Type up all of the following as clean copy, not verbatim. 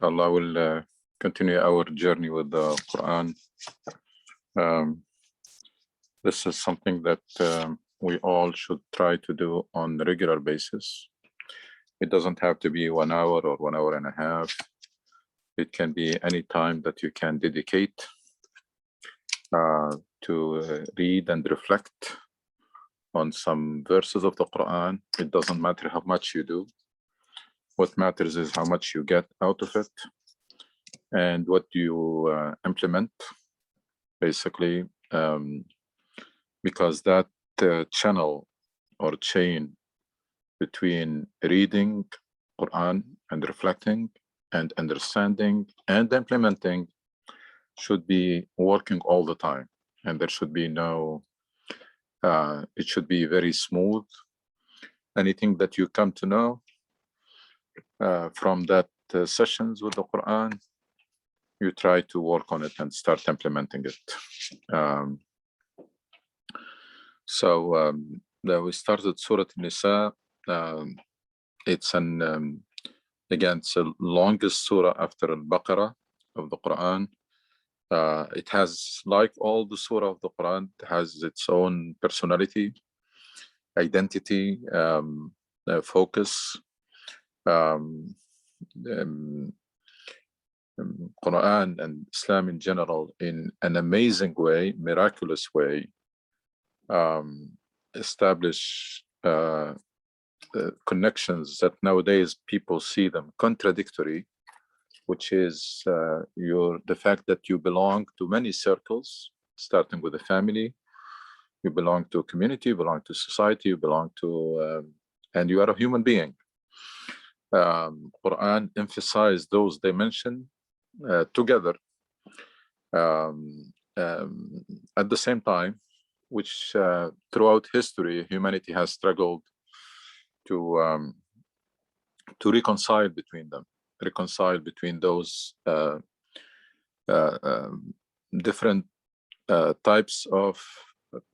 inshallah, we'll continue our journey with the Quran. This is something that we all should try to do on a regular basis. It doesn't have to be 1 hour or 1 hour and a half. It can be any time that you can dedicate to read and reflect on some verses of the Quran. It doesn't matter how much you do. What matters is how much you get out of it and what you implement, basically, because that channel or chain between reading Quran and reflecting and understanding and implementing should be working all the time. And there should be no, it should be very smooth. Anything that you come to know from that sessions with the Quran, you try to work on it and start implementing it. We started Surah An-Nisa. It's again, it's the longest surah after Al-Baqarah of the Quran. It has, like all the surah of the Quran, it has its own personality, identity, focus. Quran and Islam in general, in an amazing way, miraculous way, establish connections that nowadays people see them contradictory, which is the fact that you belong to many circles, starting with a family, you belong to a community, you belong to society, you belong to, and you are a human being. Quran emphasized those dimensions together at the same time, which throughout history humanity has struggled to reconcile between them, those different types of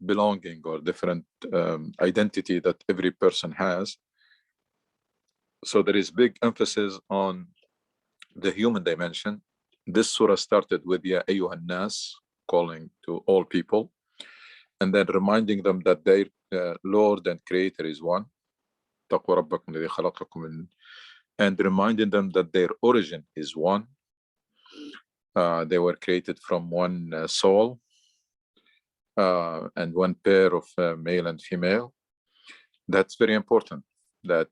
belonging or different identity that every person has. So there is big emphasis on the human dimension. This surah started with Ya Ayyuhan Nas, calling to all people, and then reminding them that their Lord and Creator is one, Taqwa Rabbakum alladhi khalaqakum, and reminding them that their origin is one. They were created from one soul and one pair of male and female. That's very important, that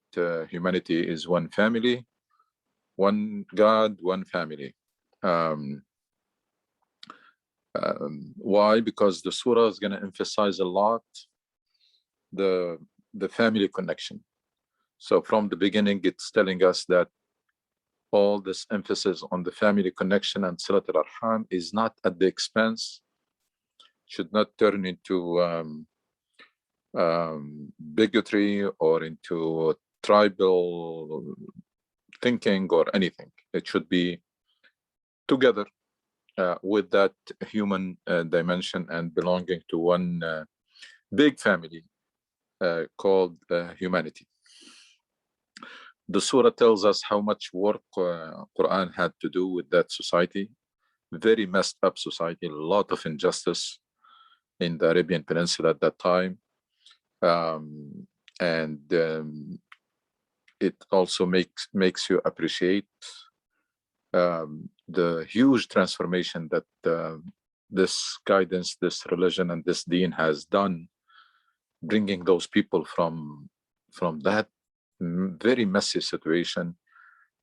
humanity is one family, one God, one family. Why? Because the surah is going to emphasize a lot the family connection. So from the beginning, it's telling us that all this emphasis on the family connection and Silat al-Arham is not at the expense, should not turn into bigotry or into tribal thinking or anything. It should be together with that human dimension and belonging to one big family called humanity. The surah tells us how much work Quran had to do with that society, very messed up society, a lot of injustice in the Arabian Peninsula at that time. It also makes you appreciate the huge transformation that this guidance, this religion, and this deen has done, bringing those people from that very messy situation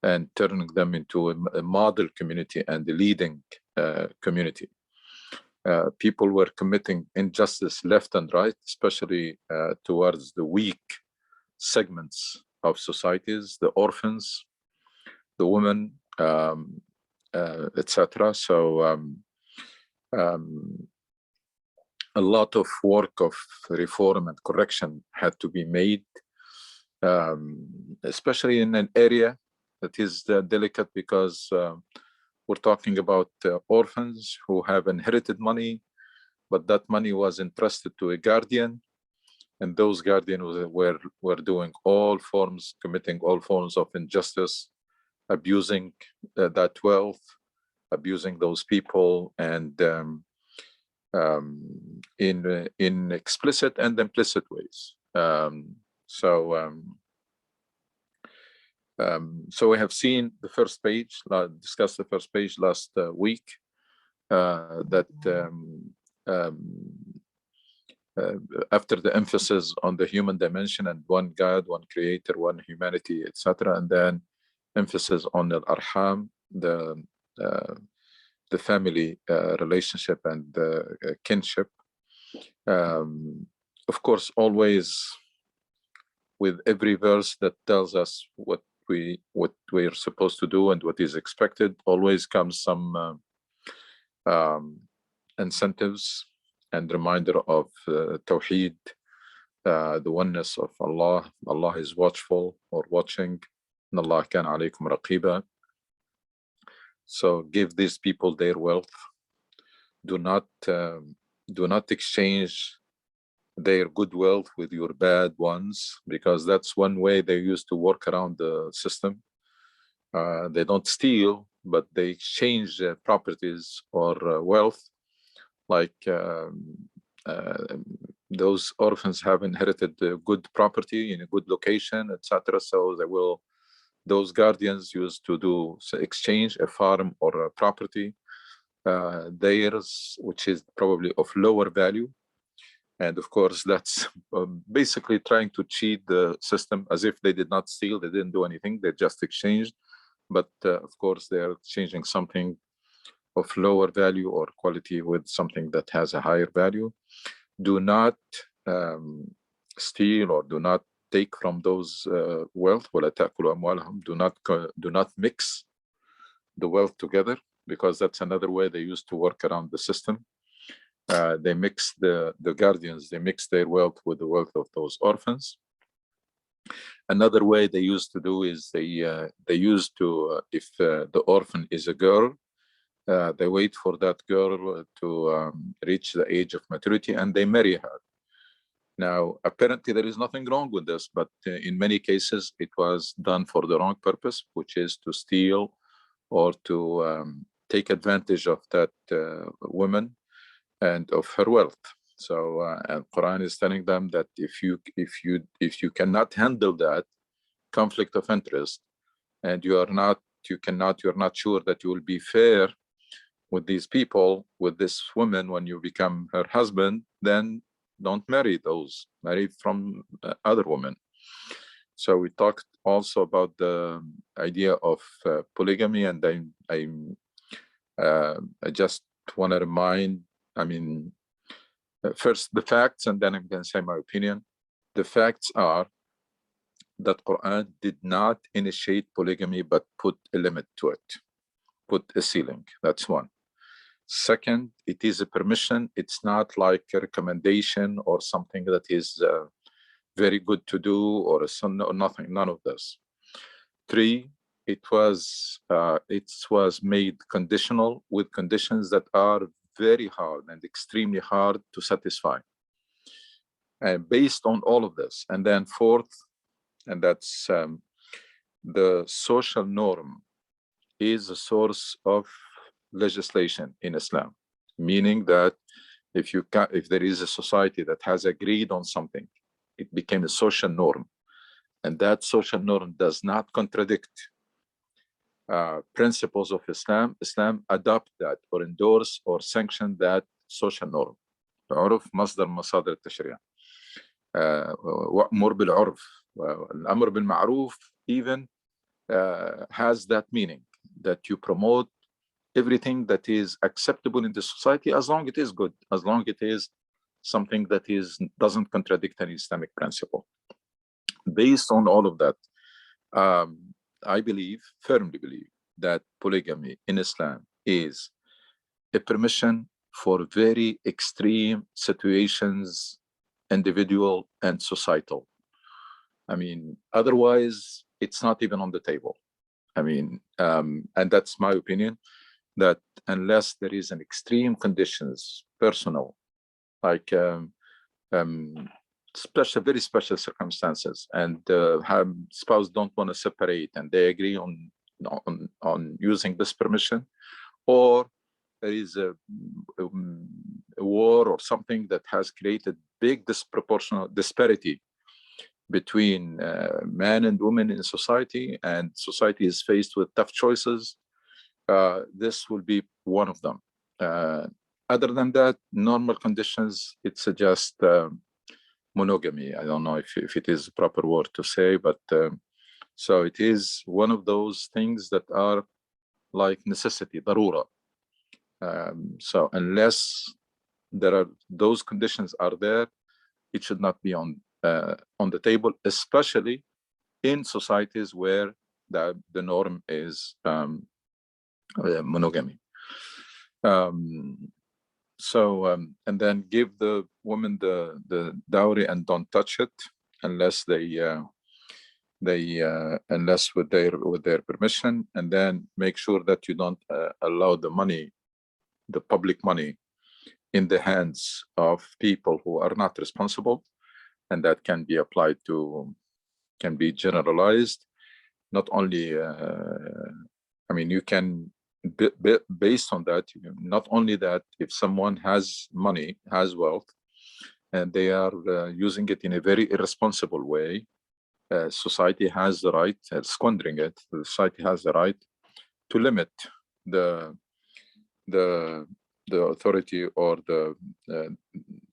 and turning them into a model community and a leading community. People were committing injustice left and right, especially towards the weak segments of societies, the orphans, the women, etc. So a lot of work of reform and correction had to be made, especially in an area that is delicate, because we're talking about orphans who have inherited money, but that money was entrusted to a guardian, and those guardians were committing all forms of injustice abusing that wealth, abusing those people, and in explicit and implicit ways. So we have seen the first page, discussed the first page last week, that after the emphasis on the human dimension and one God, one creator, one humanity, etc., and then emphasis on the arham, the family relationship and kinship. Of course, always with every verse that tells us what we're supposed to do and what is expected, always comes some incentives and reminder of Tawheed, the oneness of Allah. Allah is watchful or watching. إن الله كان عليكم رقيبا. So give these people their wealth. Do not exchange their good wealth with your bad ones, because that's one way they used to work around the system. They don't steal, but they exchange properties or wealth. Like those orphans have inherited good property in a good location, etc. So they will, those guardians used to do exchange a farm or a property theirs, which is probably of lower value. And of course, that's basically trying to cheat the system, as if they did not steal, they didn't do anything, they just exchanged. But of course, they are exchanging something of lower value or quality with something that has a higher value. Do not steal or do not take from those wealth. Do not mix the wealth together, because that's another way they used to work around the system. They mix the guardians, they mix their wealth with the wealth of those orphans. Another way they used to do is they used to, if the orphan is a girl, they wait for that girl to reach the age of maturity and they marry her. Now, apparently there is nothing wrong with this, but in many cases it was done for the wrong purpose, which is to steal or to take advantage of that woman and of her wealth. So and Quran is telling them that if you cannot handle that conflict of interest, and you're not sure that you will be fair with these people, with this woman, when you become her husband, then don't marry those. Marry from other women. So we talked also about the idea of polygamy, and I just want to remind, first the facts, and then I'm going to say my opinion. The facts are that Quran did not initiate polygamy, but put a limit to it, put a ceiling. That's one. Second, it is a permission. It's not like a recommendation or something that is very good to do or a sunnah or nothing, none of this. Three, it was made conditional with conditions that are very hard and extremely hard to satisfy. And based on all of this, and then fourth, and that's the social norm is a source of legislation in Islam, meaning that if there is a society that has agreed on something, it became a social norm, and that social norm does not contradict principles of Islam. Islam adopt that or endorse or sanction that social norm. العرف مصدر مصادر التشريع. وأمر بالعرف. الأمر بالمعروف even has that meaning, that you promote everything that is acceptable in the society, as long as it is good, as long as it is something that doesn't contradict an Islamic principle. Based on all of that, I firmly believe, that polygamy in Islam is a permission for very extreme situations, individual and societal. Otherwise, it's not even on the table. And that's my opinion, that unless there is an extreme conditions, personal, like very special circumstances, and spouse don't want to separate, and they agree on on using this permission, or there is a war or something that has created big disproportional disparity between men and women in society, and society is faced with tough choices, this will be one of them. Other than that, normal conditions, it's just monogamy. I don't know if it is a proper word to say, but so it is one of those things that are like necessity, darura. So unless there are those conditions are there, it should not be on the table, especially in societies where the norm is monogamy. And then give the woman the dowry and don't touch it unless unless with their permission, and then make sure that you don't allow the money, the public money, in the hands of people who are not responsible, and that can be applied to, can be generalized. Not only, I mean, you can, based on that, not only that, if someone has money, has wealth, and they are using it in a very irresponsible way, society has the right, squandering it, the society has the right to limit the authority or the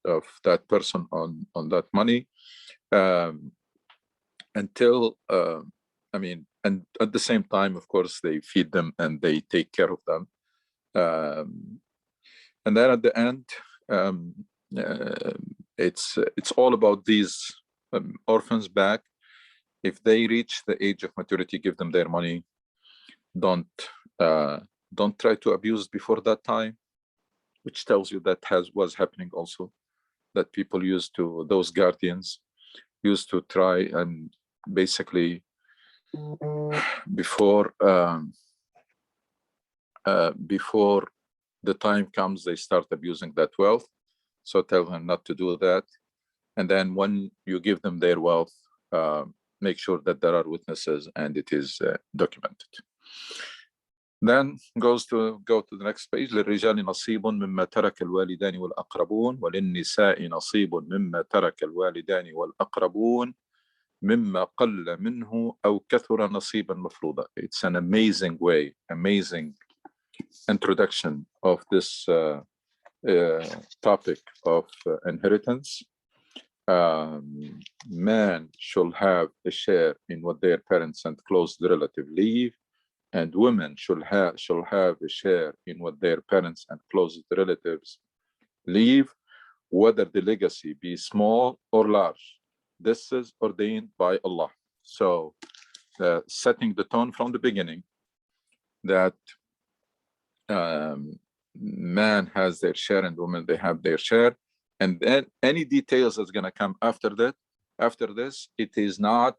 of that person on that money, until I mean, and at the same time, of course, they feed them and they take care of them, and then at the end, it's all about these orphans back. If they reach the age of maturity, give them their money. Don't try to abuse before that time, which tells you that was happening also, that people used to, those guardians used to try and basically before the time comes, they start abusing that wealth. So tell them not to do that. And then when you give them their wealth, make sure that there are witnesses and it is documented. Then go to the next page. للرجال نصيب مما ترك الوالدان والأقربون وللنساء نصيب مما ترك الوالدان والأقربون مما قل منه أو كثر نصيبا مفروضا. It's an amazing way, amazing introduction of this topic of inheritance. Man shall have a share in what their parents and close relative leave, and women shall have a share in what their parents and closest relatives leave, whether the legacy be small or large. This is ordained by Allah. So setting the tone from the beginning that man has their share and women, they have their share. And then any details that's going to come after this, it is not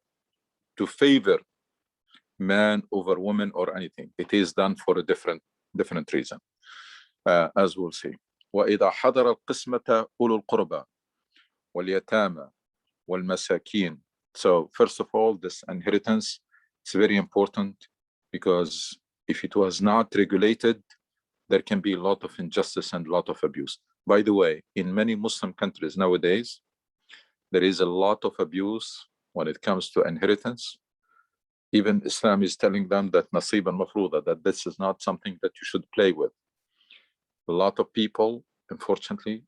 to favor man over woman or anything. It is done for a different reason, as we'll see. وإذا حضر القسمة أولو القربى واليتامى والمساكين. So first of all, this inheritance, it's very important, because if it was not regulated, there can be a lot of injustice and a lot of abuse. By the way, in many Muslim countries nowadays, there is a lot of abuse when it comes to inheritance. Even Islam is telling them that nasiban mafruda, that this is not something that you should play with. A lot of people, unfortunately,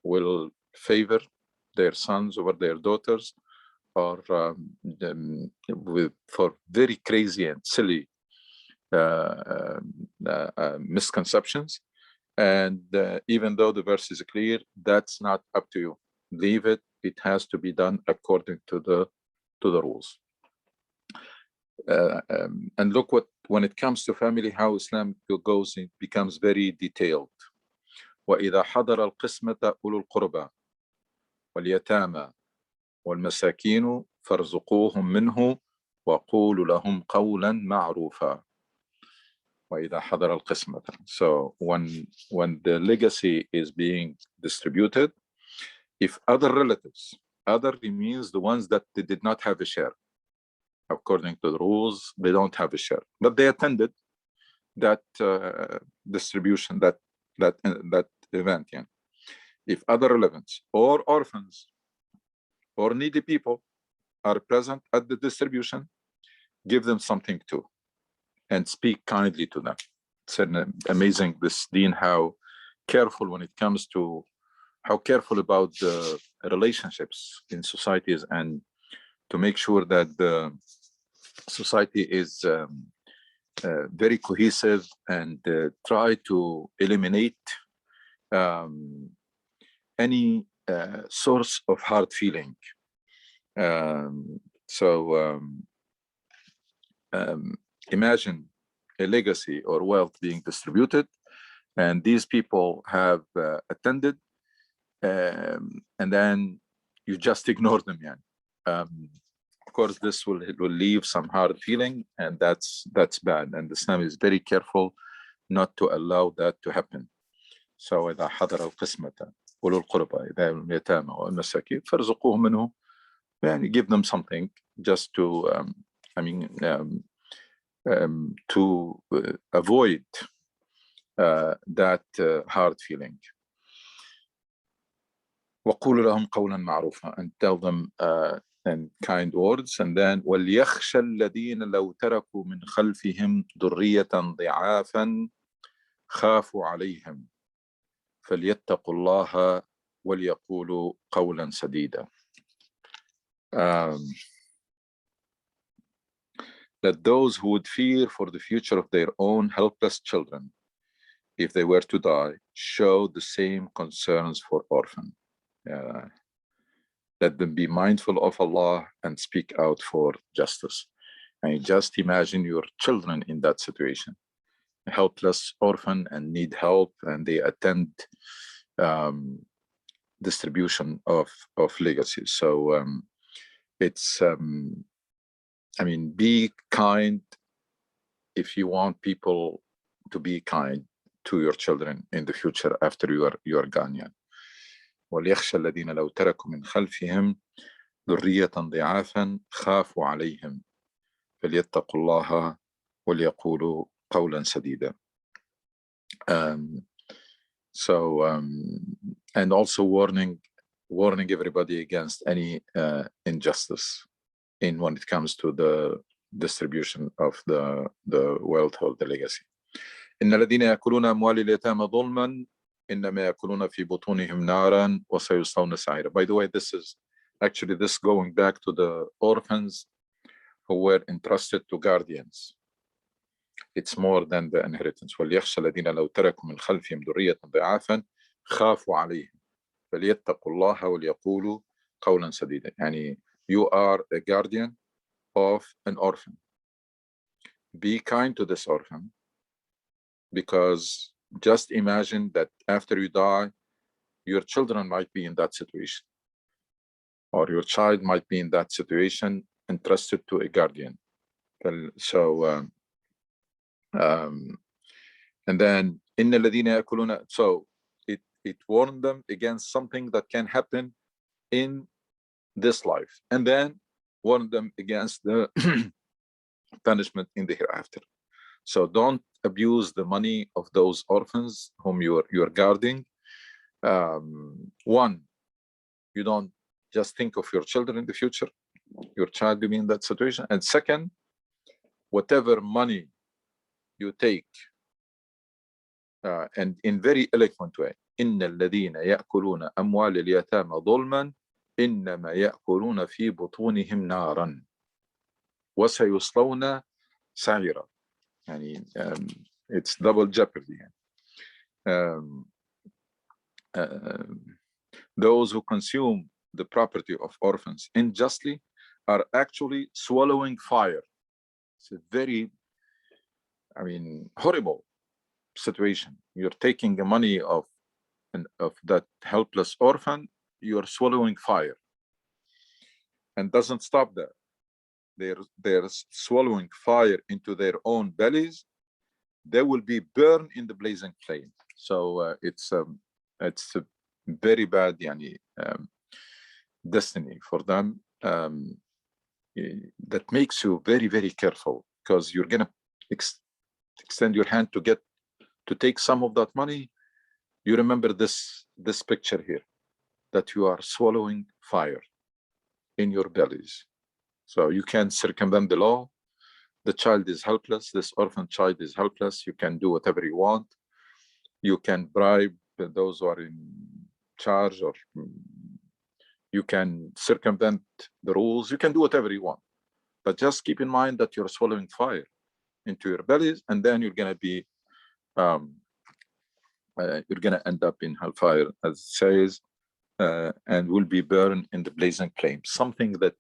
will favor their sons over their daughters, or for very crazy and silly misconceptions. And even though the verse is clear, that's not up to you. Leave it. It has to be done according to the rules. And look when it comes to family, how Islam goes, it becomes very detailed. وإذا حضر القسمة أولو القربى واليتامى والمساكين فارزقوهم منه وقولوا لهم قولا معروفا. وإذا حضر القسمة. So when the legacy is being distributed, if other relatives, other means the ones that they did not have a share, according to the rules, they don't have a share, but they attended that distribution, that event. Yeah. If other relevants or orphans or needy people are present at the distribution, give them something too, and speak kindly to them. It's an amazing, this Deen, how careful when it comes to how careful about the relationships in societies, and to make sure that the society is very cohesive, and try to eliminate any source of hard feeling. Imagine a legacy or wealth being distributed, and these people have attended, and then you just ignore them. Yeah. Of course, this will leave some hard feeling, and that's bad. And Islam is very careful not to allow that to happen. So إذا حضر القسمة أولو القربى إذا اليتامى والمساكين فارزقوهم منه, يعني give them something just to to avoid that hard feeling. وقولوا لهم قولا معروفا, and tell them and kind words. And then وليخشى الذين لو تركوا من خلفهم ذرية ضعافا خافوا عليهم فليتقوا الله وليقولوا قولا سديدا. That those who would fear for the future of their own helpless children, if they were to die, show the same concerns for orphan. Let them be mindful of Allah and speak out for justice. And just imagine your children in that situation, helpless orphan and need help, and they attend distribution of legacy. So it's be kind if you want people to be kind to your children in the future after you are gone. Yeah. وليخشى الذين لو تركوا من خلفهم ذرية ضعافا خافوا عليهم فليتقوا الله وليقولوا قولا سديدا. And also warning everybody against any injustice when it comes to the distribution of the wealth or the legacy. إن الذين يأكلون أموال اليتامى ظلما إنما يأكلون في بطونهم نارا وسيصلون سعيرا. By the way, this is actually going back to the orphans who were entrusted to guardians. It's more than the inheritance. وليخشى الذين لو تركوا من خلفهم ذرية ضعافا خافوا عليهم فليتقوا الله وليقولوا قولا سديدا. يعني you are a guardian of an orphan. Be kind to this orphan, because just imagine that after you die, your children might be in that situation, or your child might be in that situation, entrusted to a guardian. So, and then إن الذين يأكلون, so it warned them against something that can happen in this life, and then warned them against the punishment in the hereafter. So don't abuse the money of those orphans whom you're guarding. One, you don't just think of your children in the future, your child will be in that situation. And second, whatever money you take, and in very eloquent way, إن الذين يأكلون أموال اليتامى ظلما إنما يأكلون في بطونهم نارا وسيصلون سعيرا. يعني it's double jeopardy. Those who consume the property of orphans unjustly are actually swallowing fire. It's a very, horrible situation. You're taking the money of that helpless orphan, you're swallowing fire. And doesn't stop there. They're swallowing fire into their own bellies. They will be burned in the blazing flame. So it's a very bad destiny for them. that makes you very, very careful, because you're gonna extend your hand to take some of that money. You remember this picture here, that you are swallowing fire in your bellies. So you can circumvent the law. The child is helpless. This orphan child is helpless. You can do whatever you want. You can bribe those who are in charge, or you can circumvent the rules. You can do whatever you want. But just keep in mind that you're swallowing fire into your bellies, and then you're going to be, you're going to end up in hellfire, as it says, and will be burned in the blazing flame. Something that,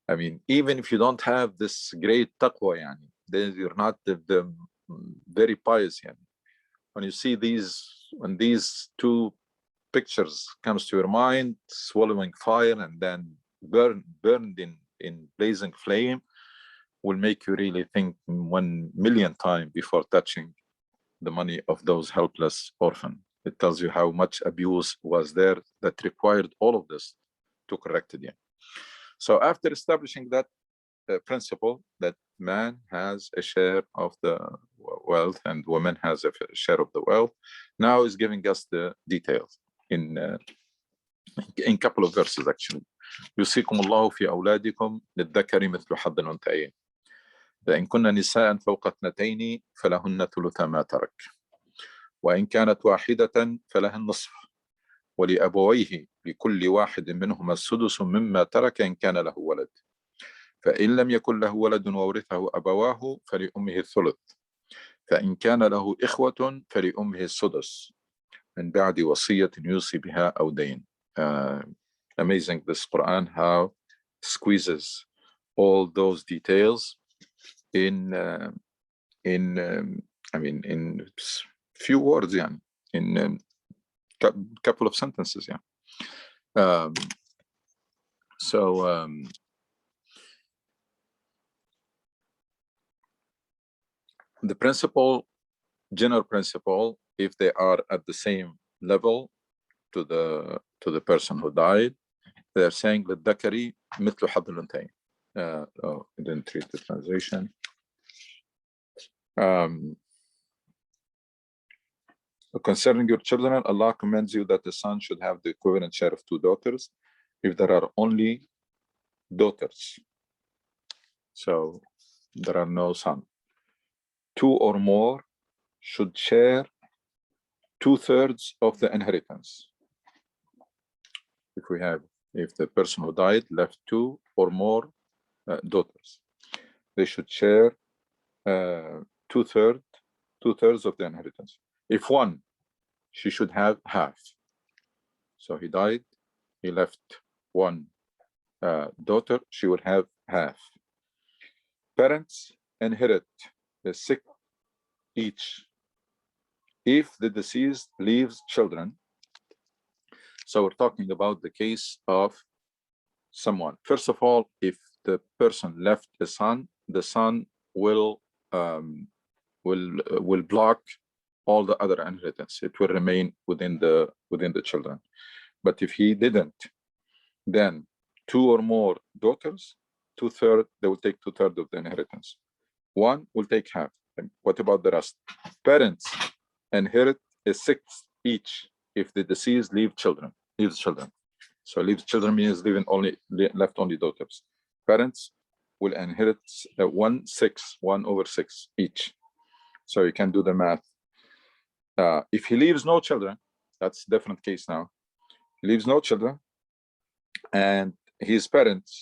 I mean, even if you don't have this great taqwa, yani, then you're not the very pious. Yani. When you see when these two pictures comes to your mind, swallowing fire and then burned in blazing flame, will make you really think 1,000,000 times before touching the money of those helpless orphans. It tells you how much abuse was there that required all of this to correct it. So after establishing that principle, that man has a share of the wealth and woman has a share of the wealth, now is giving us the details in couple of verses actually. يوصيكم الله في أولادكم للذكر مثل حظ الأنثيين فإن كن نساء فوق 2 فلهن ثلث ما ترك وإن كانت واحدة فلها النصف ولأبويه لكل واحد منهما السدس مما ترك إن كان له ولد فإن لم يكن له ولد وورثه أبواه فلأمه الثلث فإن كان له إخوة فلأمه السدس من بعد وصية يوصي بها أو دين. Amazing, this Quran, how squeezes all those details in few words, يعني, in couple of sentences, yeah. The principle, general principle, if they are at the same level to the person who died, they're saying للذكر مثل حظ الأنثيين. Oh, I didn't read the translation. Concerning your children, Allah commands you that the son should have the equivalent share of 2 daughters if there are only daughters. So there are no sons. 2 or more should share 2/3 of the inheritance. If the person who died left 2 or more daughters, they should share 2/3 of the inheritance. If one, she should have half. So he died, he left 1 daughter, she would have half. Parents inherit the 6 each if the deceased leaves children. So we're talking about the case of someone. First of all, if the person left a son, the son will block all the other inheritance. It will remain within the children. But if he didn't, then 2 or more daughters, 2/3, they will take 2/3 of the inheritance. 1 will take half. And what about the rest? Parents inherit a 1/6 each if the deceased leaves children. So leaves children means left only daughters. Parents will inherit 1/6, 1/6 each. So you can do the math. If he leaves no children, that's a different case now. He leaves no children, and his parents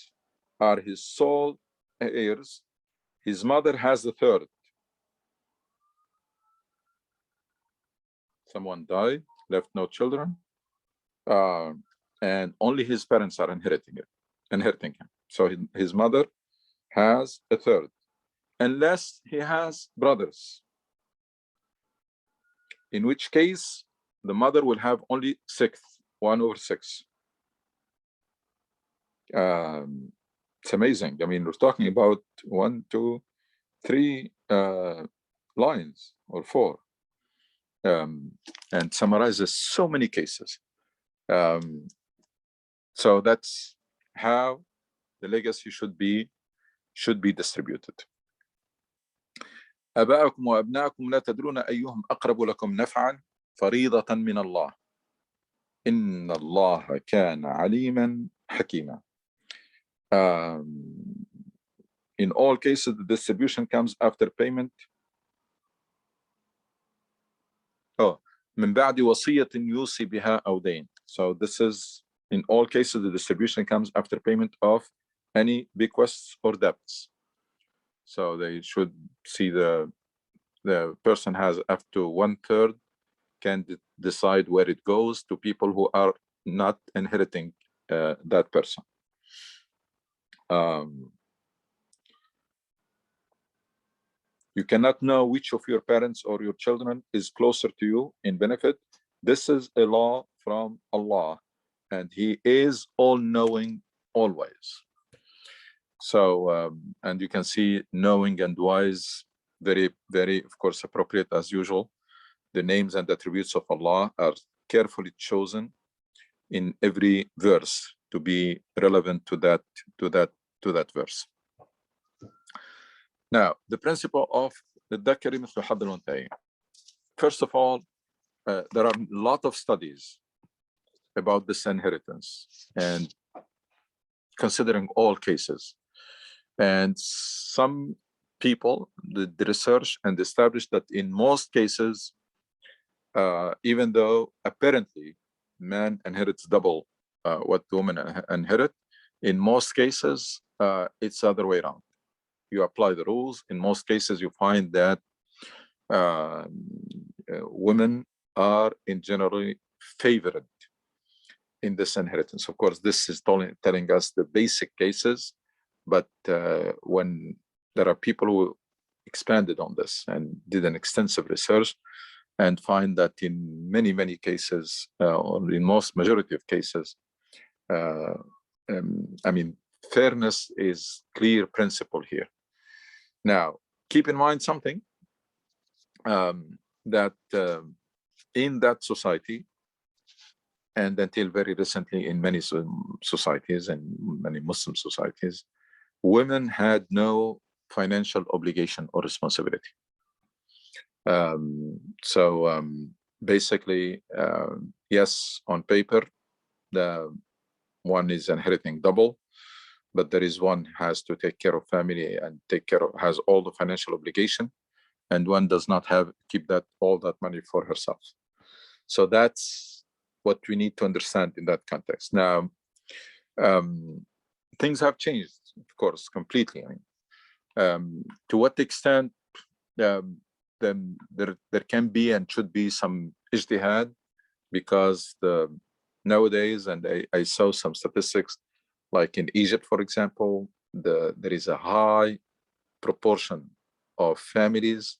are his sole heirs. His mother has 1/3. Someone died, left no children, and only his parents are inheriting him. So his mother has 1/3, unless he has brothers, in which case the mother will have only 1/6, 1/6. It's amazing. I mean, we're talking about 1, 2, 3 lines or 4, and summarizes so many cases. So that's how the legacy should be distributed. آباءكم وأبناءكم لا تدرون أيهم أقرب لكم نفعا فريضة من الله إن الله كان عليما حكيما. In all cases, the distribution comes after payment. من بعد وصية يوصي بها أو دين. So this is, in all cases, the distribution comes after payment of any bequests or debts. So they should see the person has up to 1/3 can decide where it goes to people who are not inheriting that person. You cannot know which of your parents or your children is closer to you in benefit. This is a law from Allah, and He is all-knowing always. So, and you can see knowing and wise, very, very, of course, appropriate as usual. The names and attributes of Allah are carefully chosen in every verse to be relevant to that verse. Now, the principle of the الذكر مثل حظ الأنثيين. First of all, there are a lot of studies about this inheritance and considering all cases. And some people did the research and established that in most cases, even though apparently man inherits double what the woman inherit, in most cases, it's the other way around. You apply the rules. In most cases, you find that women are in generally favored in this inheritance. Of course, this is telling us the basic cases, but when there are people who expanded on this and did an extensive research and find that in many, many cases, or in most majority of cases, I mean, fairness is clear principle here. Now, keep in mind something, that in that society, and until very recently in many societies and many Muslim societies, women had no financial obligation or responsibility. Basically, yes, on paper, the one is inheriting double, but there is one has to take care of family and has all the financial obligation, and one does not have keep all that money for herself. So that's what we need to understand in that context. Now, things have changed, of course, completely. I mean, to what extent there can be and should be some ijtihad, because nowadays, and I saw some statistics, like in Egypt, for example, there is a high proportion of families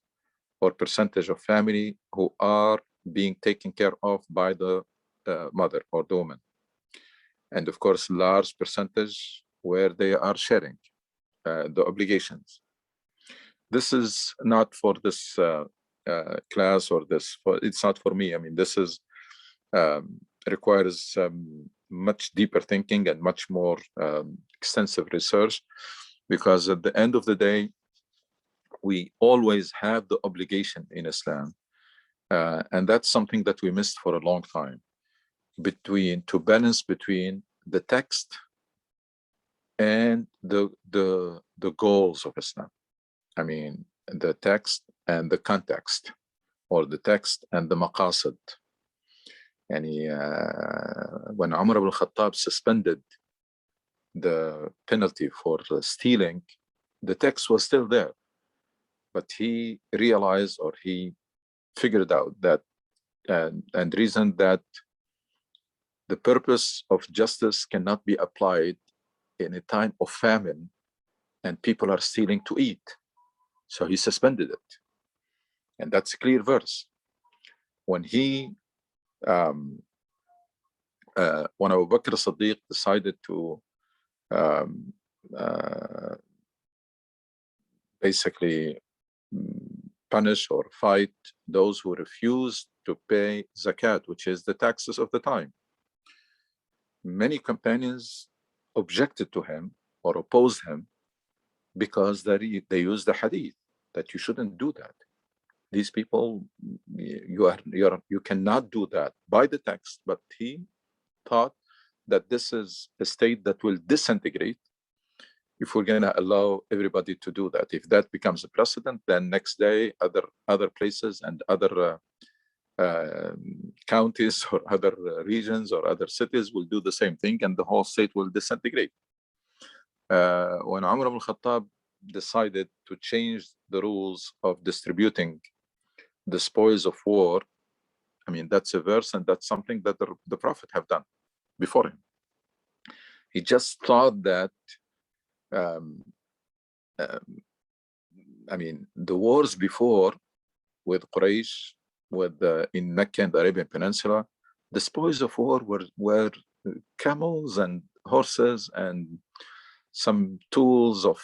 or percentage of family who are being taken care of by the mother or the woman. And of course, large percentage where they are sharing the obligations. This is not for this class or it's not for me. I mean, this is requires much deeper thinking and much more extensive research, because at the end of the day, we always have the obligation in Islam, and that's something that we missed for a long time, to balance between the text and the goals of Islam. I mean, the text and the context, or the text and the maqasid. And when Umar ibn Khattab suspended the penalty for stealing, the text was still there, but he realized, or he figured out that and reasoned that the purpose of justice cannot be applied in a time of famine and people are stealing to eat. So he suspended it. And that's a clear verse. When Abu Bakr as-Siddiq decided to basically punish or fight those who refused to pay zakat, which is the taxes of the time, many companions objected to him or opposed him because they use the hadith that you shouldn't do that. These people, you cannot do that by the text, but he thought that this is a state that will disintegrate if we're going to allow everybody to do that. If that becomes a precedent, then next day other places and other counties or other regions or other cities will do the same thing, and the whole state will disintegrate. When Umar ibn Khattab decided to change the rules of distributing the spoils of war, I mean, that's a verse, and that's something that the Prophet have done before him. He just thought that, I mean, the wars before with Quraysh, in Mecca and the Arabian Peninsula, the spoils of war were camels and horses and some tools of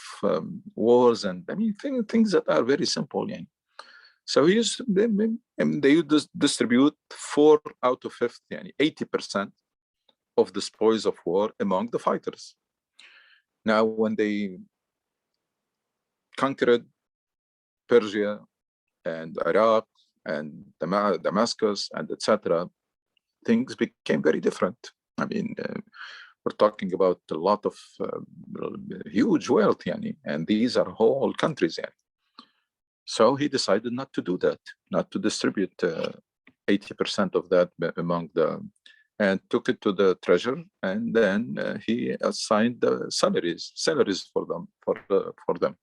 wars, and I mean things that are very simple. Yeah. So they used to distribute 4 out of 5, 80% of the spoils of war among the fighters. Now, when they conquered Persia and Iraq and Damascus and etc., things became very different. I mean, we're talking about a lot of huge wealth, and these are whole countries. So he decided not to do that, not to distribute 80% of that among and took it to the treasury, and then he assigned the salaries for them.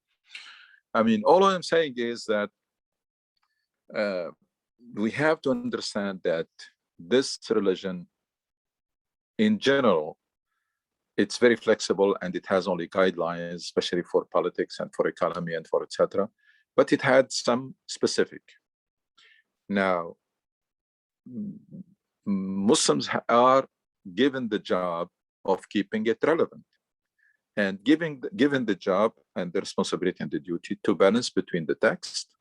I mean, all I'm saying is that we have to understand that this religion, in general, it's very flexible and it has only guidelines, especially for politics and for economy and for etc. But it had some specific. Now, Muslims are given the job of keeping it relevant and given the job and the responsibility and the duty to balance between the text,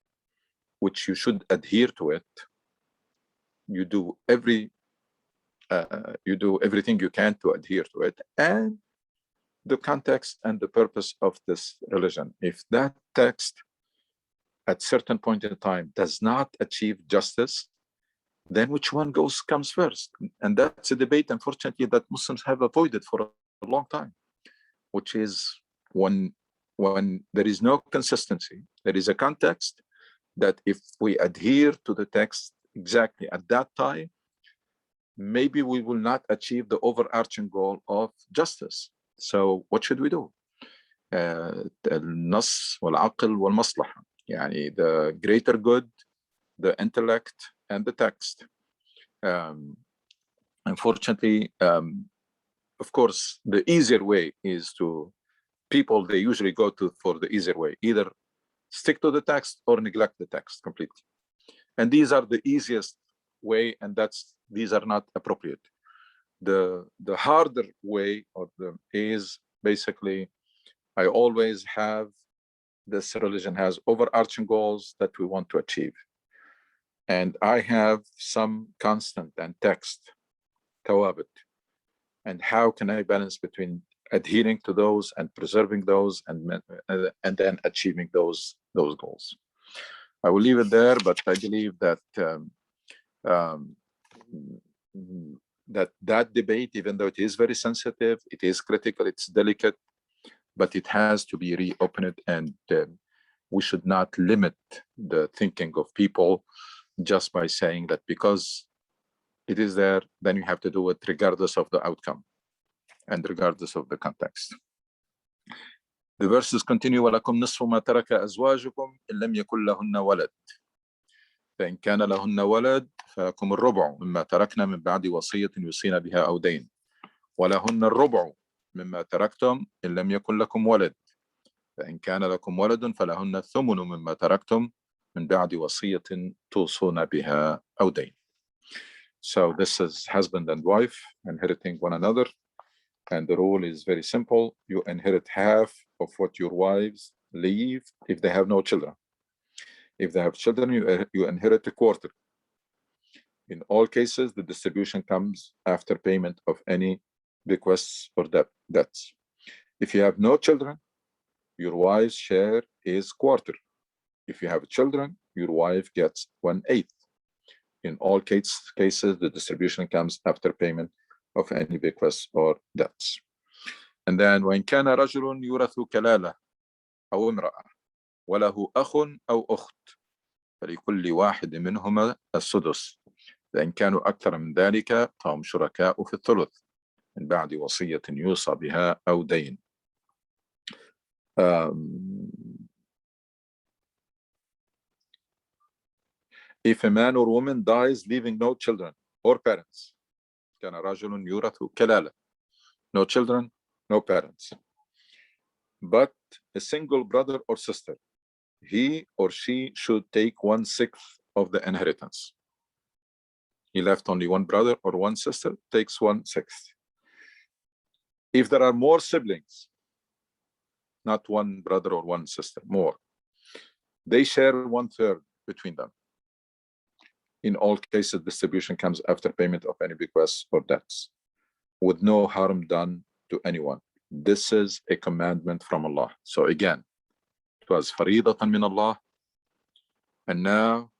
which you should adhere to it. You do everything you can to adhere to it, and the context and the purpose of this religion. If that text at certain point in time does not achieve justice, then which one comes first? And that's a debate, unfortunately, that Muslims have avoided for a long time, which is when there is no consistency, there is a context that if we adhere to the text exactly at that time, maybe we will not achieve the overarching goal of justice. So what should we do? النص والعقل والمصلحة, يعني the greater good, the intellect, and the text. Unfortunately, of course, the easier way is they usually go for the easier way, either stick to the text or neglect the text completely. And these are the easiest way, and these are not appropriate. The harder way is basically, I always have, this religion has overarching goals that we want to achieve. And I have some constant and text, tawabit. And how can I balance between adhering to those and preserving those and then achieving those goals? I will leave it there, but I believe that that debate, even though it is very sensitive, it is critical, it's delicate, but it has to be reopened, and we should not limit the thinking of people just by saying that because it is there, then you have to do it regardless of the outcome and regardless of the context. The verses continue, وَلَكُمْ نِصْفُ مَا تَرَكَ أَزْوَاجُكُمْ إِنْ لَمْ يَكُنْ لَهُنَّ وَلَدٌ فإن كان لهن ولد فلكم الربع مما تركنا من بعد وصية يوصين بها أو دين ولهن الربع مما تركتم إن لم يكن لكم ولد فإن كان لكم ولد فلهن الثمن مما تركتم من بعد وصية توصون بها أو دين. So this is husband and wife inheriting one another, and the rule is very simple. You inherit half of what your wives leave if they have no children. If they have children, you inherit a quarter. In all cases, the distribution comes after payment of any bequests or debts. If you have no children, your wife's share is quarter. If you have children, your wife gets 1/8. In all cases, the distribution comes after payment of any bequests or debts. And then وإن كان رجل يورث كلالة أو امرأة وله أخ أو أخت فلكل واحد منهما السدس فإن كانوا أكثر من ذلك فهم شركاء في الثلث من بعد وصية يوصى بها أو دين. If a man or woman dies leaving no children or parents, كان رجل يورث كلالة, no children, no parents, but a single brother or sister, he or she should take 1/6 of the inheritance. He left only one brother or one sister, takes 1/6. If there are more siblings, not one brother or one sister, more, they share 1/3 between them. In all cases, distribution comes after payment of any bequests or debts, with no harm done to anyone. This is a commandment from Allah. So again, it was فريضة من Allah, and now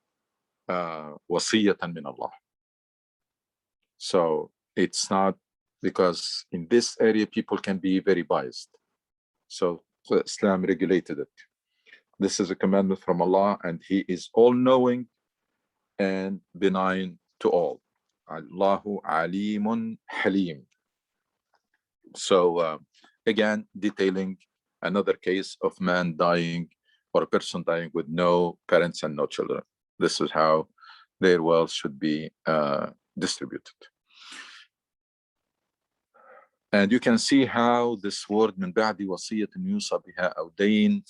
وصية من Allah. So it's not, because in this area people can be very biased. So Islam regulated it. This is a commandment from Allah, and He is all-knowing and benign to all. Allahu alimun halim. So again, detailing another case of man dying or a person dying with no parents and no children. This is how their wealth should be distributed. And you can see how this word من بعد وصية يوصى بها أو دين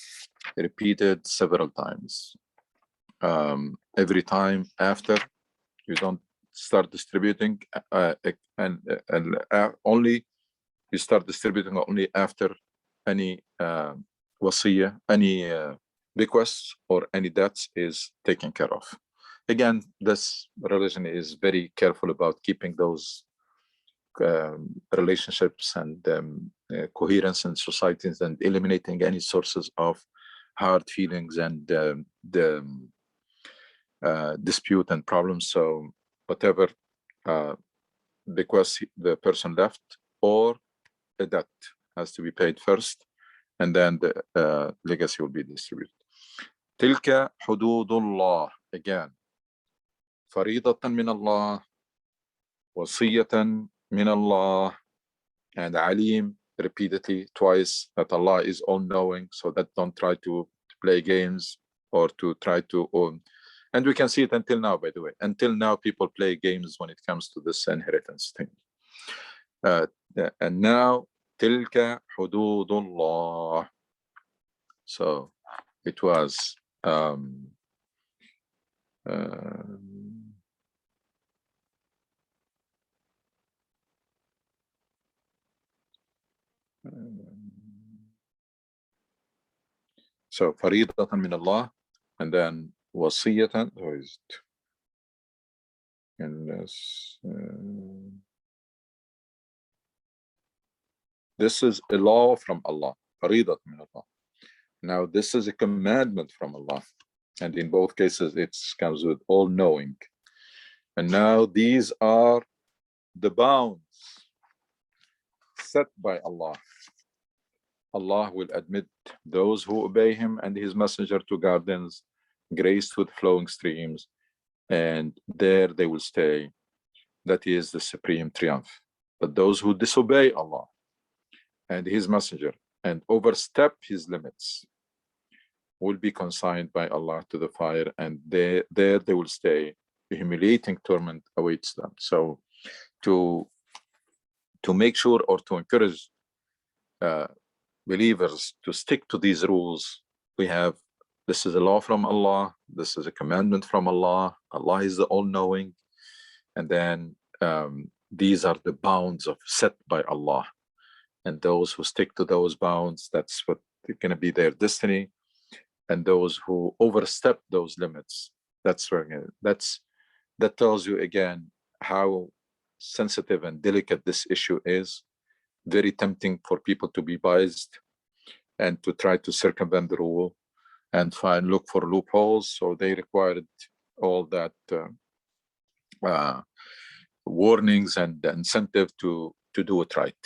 repeated several times. Every time after, you don't start distributing and only you start distributing only after any wasiyah, any bequests or any debts is taken care of. Again, this religion is very careful about keeping those relationships and coherence in societies and eliminating any sources of hard feelings and dispute and problems. So whatever bequest the person left or a debt has to be paid first, and then the legacy will be distributed. تلك حدود الله, again, فريضة من الله, وصية من Allah, and Alim repeatedly twice, that Allah is all-knowing, so that don't try to play games or to try to own. And we can see it until now, by the way. Until now, people play games when it comes to this inheritance thing. And now, تلك حدود الله. So it was so فريضة من الله, and then وصية, or is it? And this is a law from Allah, فريضة من Allah. Now this is a commandment from Allah, and in both cases it comes with all-knowing. And now these are the bounds set by Allah. Allah will admit those who obey Him and His Messenger to gardens graced with flowing streams, and there they will stay. That is the supreme triumph. But those who disobey Allah and His Messenger and overstep His limits will be consigned by Allah to the fire, and there they will stay. The humiliating torment awaits them. So to make sure or to encourage believers to stick to these rules, we have, this is a law from Allah, this is a commandment from Allah, Allah is the all-knowing, and then these are the bounds set by Allah, and those who stick to those bounds, that's what going to be their destiny. And those who overstep those limits, that tells you again how sensitive and delicate this issue is, very tempting for people to be biased and to try to circumvent the rule and look for loopholes. So they required all that warnings and the incentive to do it right.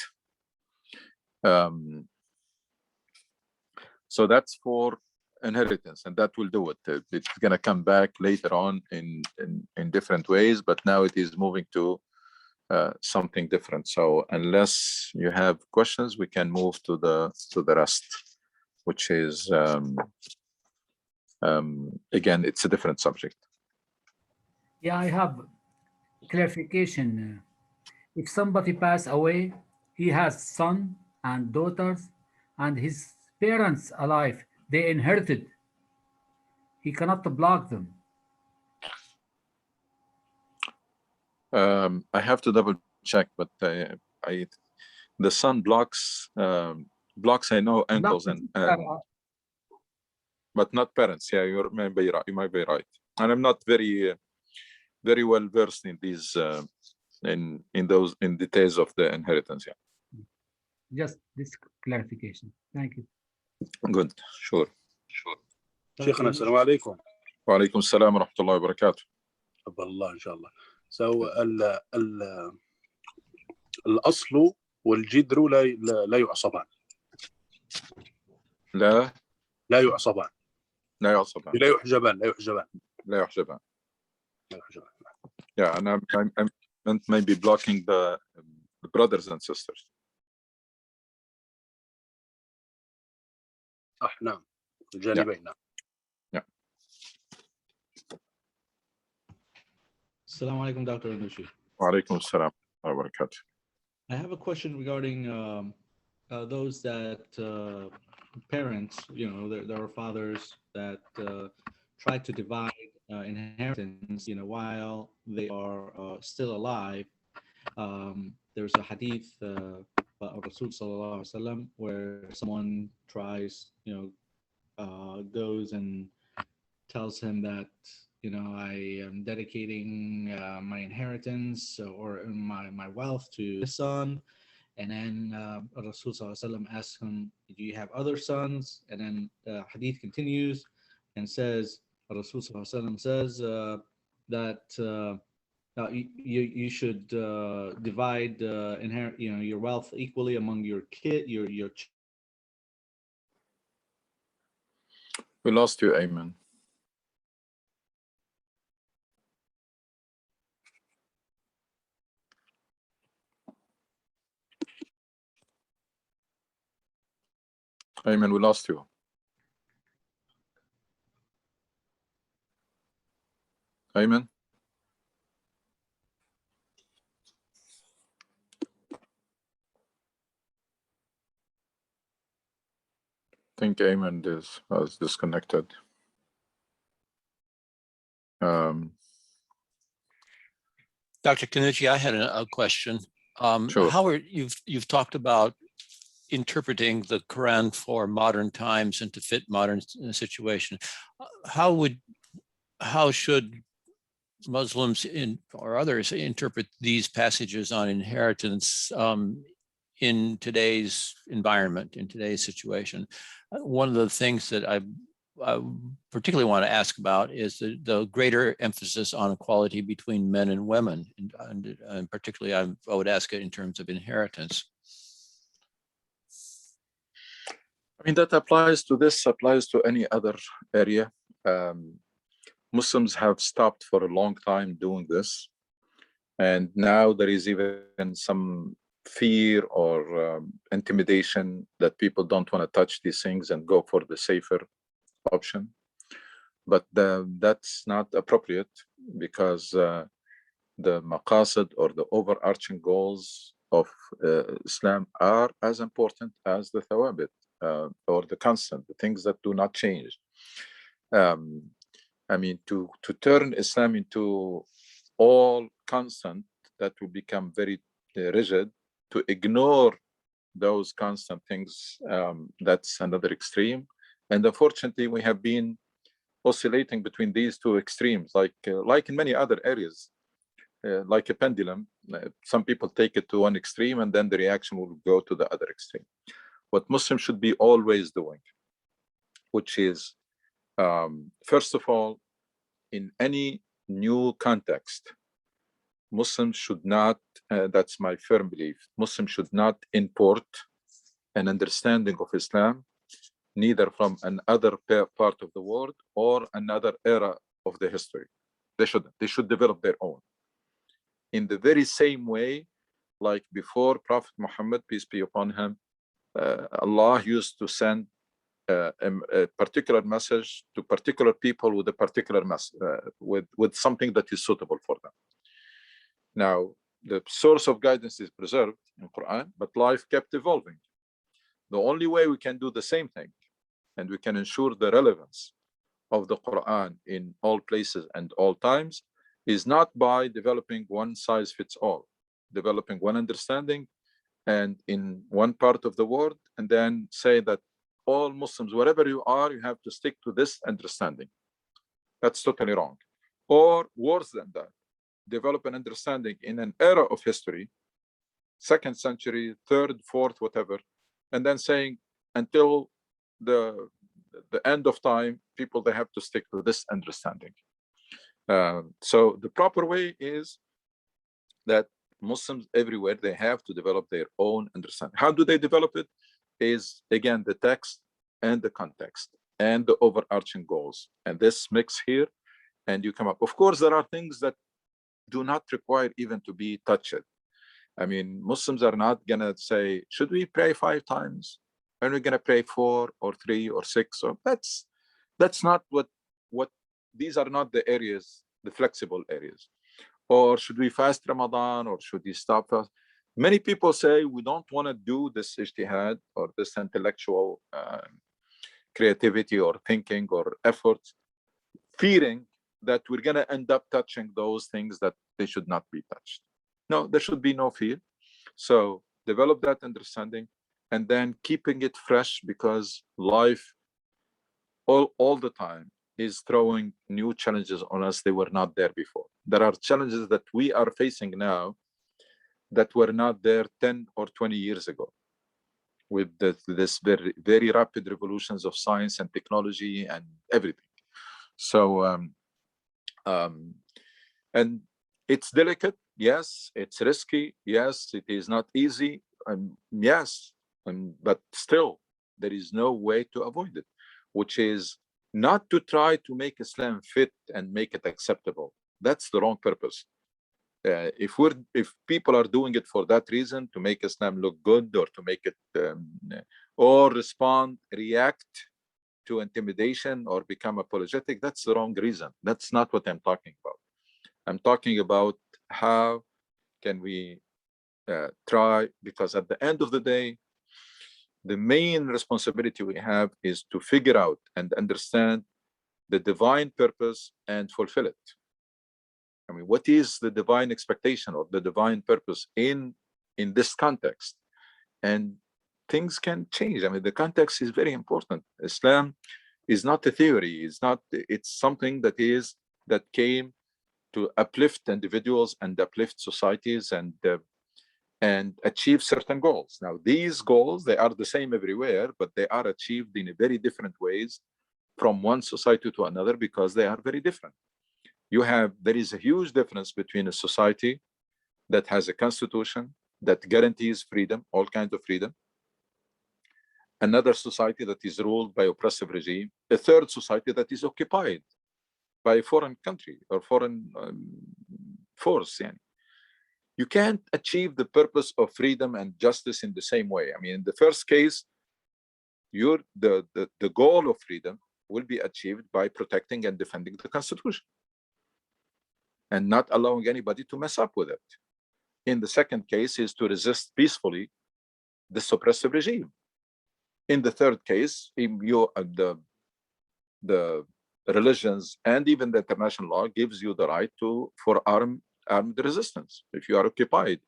So that's for inheritance, and that will do it. It's going to come back later on in different ways, but now it is moving to something different. So unless you have questions, we can move to the rest, which is again, it's a different subject. Yeah, I have clarification. If somebody pass away, he has son and daughters, and his parents alive, they inherited. He cannot block them. I have to double check, but the son blocks I know uncles and but not parents. Yeah, you might be right. You might be right. And I'm not very well versed in these in details of the inheritance. Yeah. Just this clarification. Thank you. Good. Sure. شيخنا السلام عليكم. وعليكم السلام ورحمة الله وبركاته. قبل الله إن شاء الله. So الأصل والجذر لا يعصبان. لا يعصبان. لا يعصبان. لا يحجبان. لا يحجبان. Yeah, and I'm maybe blocking the brothers and sisters. صح نعم. الجانبين نعم. Assalamu alaikum, Dr. Anushi. Wa alaikum assalam wa barakatuh. I have a question regarding those that parents, there are fathers that try to divide inheritance, while they are still alive. There's a hadith of Rasul Sallallahu Alaihi Wasallam where someone tries, goes and tells him that, I am dedicating my inheritance or my wealth to his son. And then Rasul Sallallahu Alaihi Wasallam asks him, do you have other sons? And then the hadith continues and says, Rasul Sallallahu Alaihi Wasallam says that you should divide your wealth equally among your your. We lost you, Ayman. Ayman, we lost you. Ayman? I think Ayman was disconnected. Dr. Kenichi, I had a question. Sure. Howard, you've talked about interpreting the Quran for modern times and to fit modern situation. How should Muslims or others interpret these passages on inheritance in today's environment, in today's situation? One of the things that I particularly want to ask about is the greater emphasis on equality between men and women, and particularly I would ask it in terms of inheritance. I mean, that applies to any other area. Muslims have stopped for a long time doing this. And now there is even some fear or intimidation that people don't want to touch these things and go for the safer option. But that's not appropriate, because the maqasid or the overarching goals of Islam are as important as the thawabit. Or the constant, the things that do not change. I mean, to turn Islam into all constant, that will become very rigid. To ignore those constant things, that's another extreme. And unfortunately, we have been oscillating between these two extremes, like in many other areas. like a pendulum. Some people take it to one extreme and then the reaction will go to the other extreme. What Muslims should be always doing, which is, first of all, in any new context, Muslims should not, that's my firm belief, Muslims should not import an understanding of Islam, neither from another part of the world or another era of the history. They shouldn't. They should develop their own. In the very same way, like before Prophet Muhammad, peace be upon him, Allah used to send a particular message to particular people with a particular message, with something that is suitable for them. Now, the source of guidance is preserved in Quran, but life kept evolving. The only way we can do the same thing, and we can ensure the relevance of the Quran in all places and all times, is not by developing one size fits all, developing one understanding and in one part of the world, and then say that all Muslims, wherever you are, you have to stick to this understanding. That's totally wrong. Or worse than that, develop an understanding in an era of history, 2nd century, 3rd, 4th, whatever, and then saying until the end of time, people, they have to stick to this understanding. So the proper way is that Muslims everywhere, they have to develop their own understanding. How do they develop it? Is again the text and the context and the overarching goals, and this mix here, and you come up. Of course, there are things that do not require even to be touched. I mean, Muslims are not gonna say, should we pray 5 times? Are we gonna pray 4 or 3 or 6? Or that's not what these are not the areas, the flexible areas. Or should we fast Ramadan, or should we stop fast? Many people say we don't want to do this ijtihad or this intellectual creativity or thinking or efforts, fearing that we're going to end up touching those things that they should not be touched. No, there should be no fear. So develop that understanding and then keeping it fresh, because life all the time is throwing new challenges on us. They were not there before. There are challenges that we are facing now that were not there 10 or 20 years ago, with this very, very rapid revolutions of science and technology and everything. So, and it's delicate. Yes, it's risky. Yes, it is not easy. Yes, but still, there is no way to avoid it, which is not to try to make Islam fit and make it acceptable. That's the wrong purpose. If people are doing it for that reason, to make Islam look good, or to make it or react to intimidation or become apologetic, that's the wrong reason. That's not what I'm talking about. I'm talking about how can we try, because at the end of the day, the main responsibility we have is to figure out and understand the divine purpose and fulfill it. I mean, what is the divine expectation or the divine purpose in this context? And things can change. I mean, the context is very important. Islam is not a theory. It's something that came to uplift individuals and uplift societies and achieve certain goals. Now, these goals, they are the same everywhere, but they are achieved in very different ways from one society to another, because they are very different. There is a huge difference between a society that has a constitution that guarantees freedom, all kinds of freedom, another society that is ruled by oppressive regime, a third society that is occupied by a foreign country or foreign force. You can't achieve the purpose of freedom and justice in the same way. I mean, in the first case, the goal of freedom will be achieved by protecting and defending the constitution and not allowing anybody to mess up with it. In the second case is to resist peacefully the oppressive regime. In the third case, the religions and even the international law gives you the right for armed resistance if you are occupied,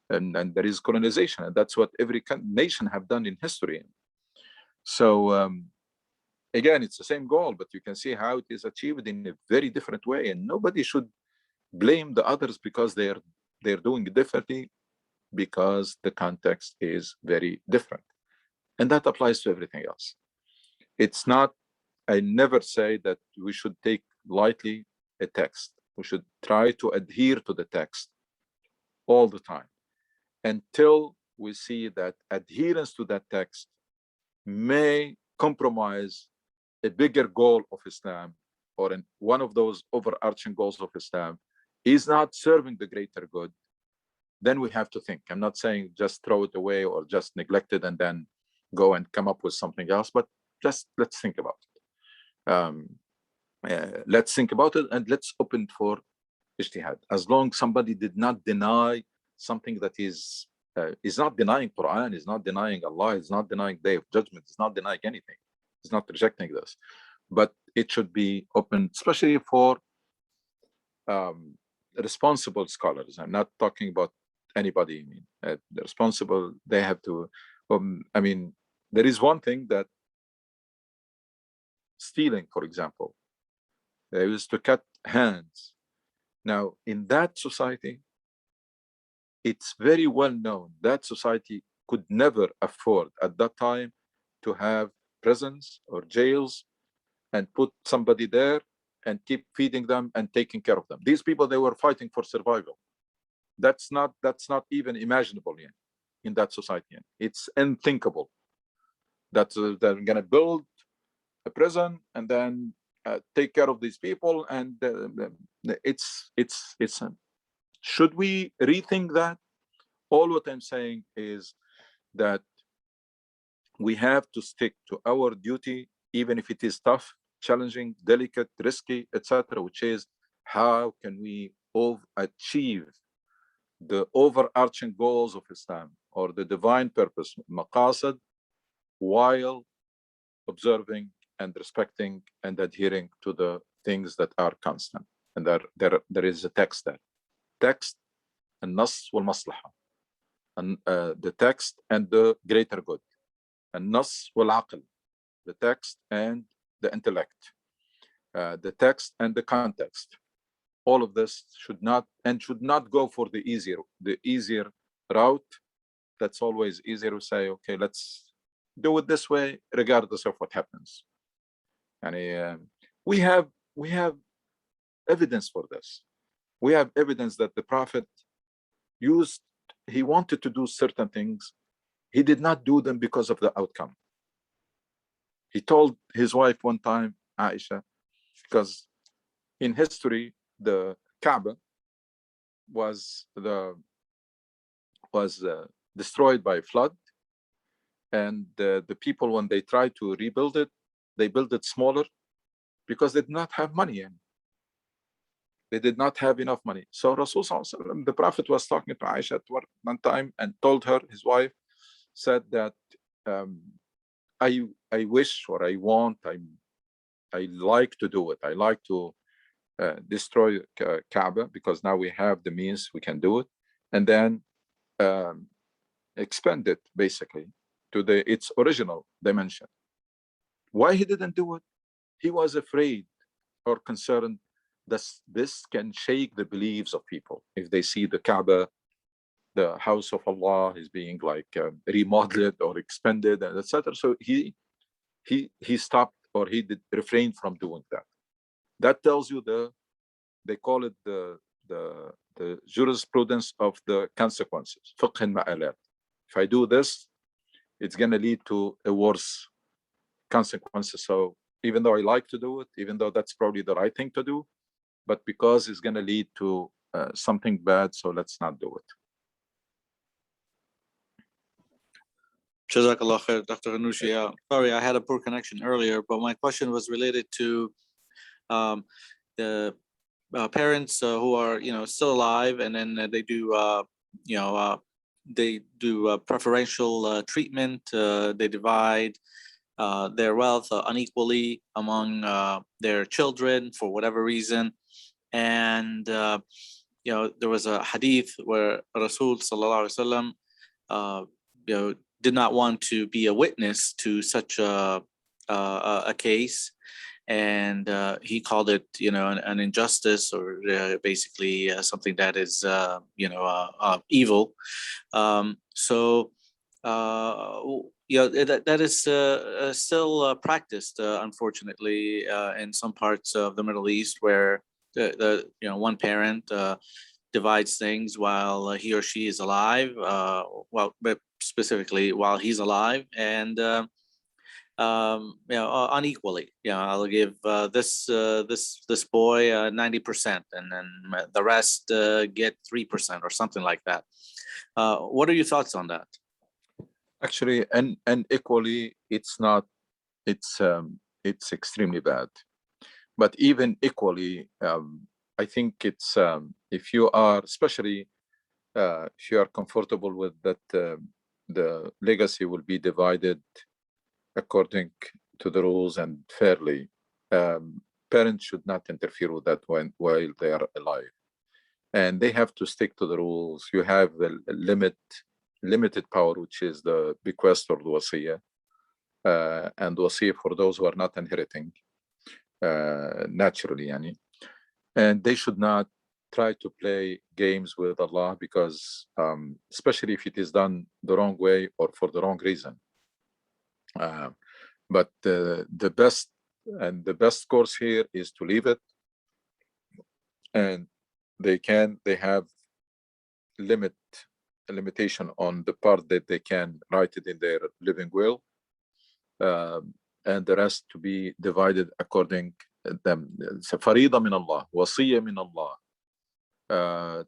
and there is colonization, and that's what every nation have done in history. So again, it's the same goal, but you can see how it is achieved in a very different way, and nobody should blame the others because they're doing it differently, because the context is very different. And that applies to everything else. It's not, I never say that we should take lightly a text. We should try to adhere to the text all the time until we see that adherence to that text may compromise a bigger goal of Islam, or one of those overarching goals of Islam is not serving the greater good. Then we have to think. I'm not saying just throw it away or just neglect it and then go and come up with something else, but just let's think about it. Let's think about it, and let's open it for ijtihad. As long as somebody did not deny something that is not denying Quran, is not denying Allah, is not denying Day of Judgment, is not denying anything, is not rejecting this, but it should be open, especially for responsible scholars. I'm not talking about anybody. I mean, the responsible, they have to. I mean, there is one thing that stealing, for example, they used to cut hands. Now, in that society, it's very well known that society could never afford at that time to have prisons or jails and put somebody there and keep feeding them and taking care of them. These people, they were fighting for survival. That's not even imaginable yet in that society. It's unthinkable that they're going to build a prison and then take care of these people. And it's should we rethink that? All what I'm saying is that we have to stick to our duty, even if it is tough, challenging, delicate, risky, etc., which is how can we achieve the overarching goals of Islam or the divine purpose, maqasid, while observing and respecting and adhering to the things that are constant. And there is a text there. Text and nas wal maslaha. And the text and the greater good. And nas wal aql. The text and the intellect. The text and the context. All of this should not go for the easier route. That's always easier to say, okay, let's do it this way, regardless of what happens. And we have evidence for this. We have evidence that the Prophet he wanted to do certain things. He did not do them because of the outcome. He told his wife one time, Aisha, because in history, the Kaaba was destroyed by a flood, and the people, when they tried to rebuild it, they built it smaller because they did not have money in. They did not have enough money. So Rasul Sallallahu Alaihi Wasallam, the Prophet was talking to Aisha at one time and told her, his wife, said that I wish, or I want, I like to do it. I like to destroy Kaaba because now we have the means, we can do it, and then expand it basically to its original dimension. Why he didn't do it? He was afraid or concerned that this can shake the beliefs of people if they see the Kaaba, the house of Allah, is being like remodeled or expanded, and etc. So he stopped, or he did refrain from doing that. That tells you they call it the jurisprudence of the consequences. Fiqh al-ma'alat. If I do this, it's going to lead to a worse consequences. So even though I like to do it, even though that's probably the right thing to do, but because it's going to lead to something bad, so let's not do it. Jazakallah khair, Dr. Ghannouchi. Sorry, I had a poor connection earlier, but my question was related to the parents who are, still alive, and then they do, preferential treatment. They divide their wealth unequally among their children for whatever reason. And there was a hadith where Rasul Sallallahu Alaihi Wasallam, did not want to be a witness to such a case, and he called it, an injustice, or basically something that is, evil. So that is still practiced, unfortunately, in some parts of the Middle East, where the one parent divides things while he or she is alive, but specifically while he's alive, and unequally. I'll give this boy 90%, and then the rest get 3% or something like that. What are your thoughts on that? Actually, and equally, it's not. It's extremely bad. But even equally, I think it's if you are, especially if you are comfortable with that, the legacy will be divided according to the rules and fairly. Parents should not interfere with that while they are alive, and they have to stick to the rules. You have the limited power, which is the bequest or the wasiyah, and wasiyah for those who are not inheriting naturally, and they should not try to play games with Allah, because especially if it is done the wrong way or for the wrong reason. But the best course here is to leave it, and they have a limitation on the part that they can write it in their living will, and the rest to be divided according them. It's a فريضة من الله, وصية من الله.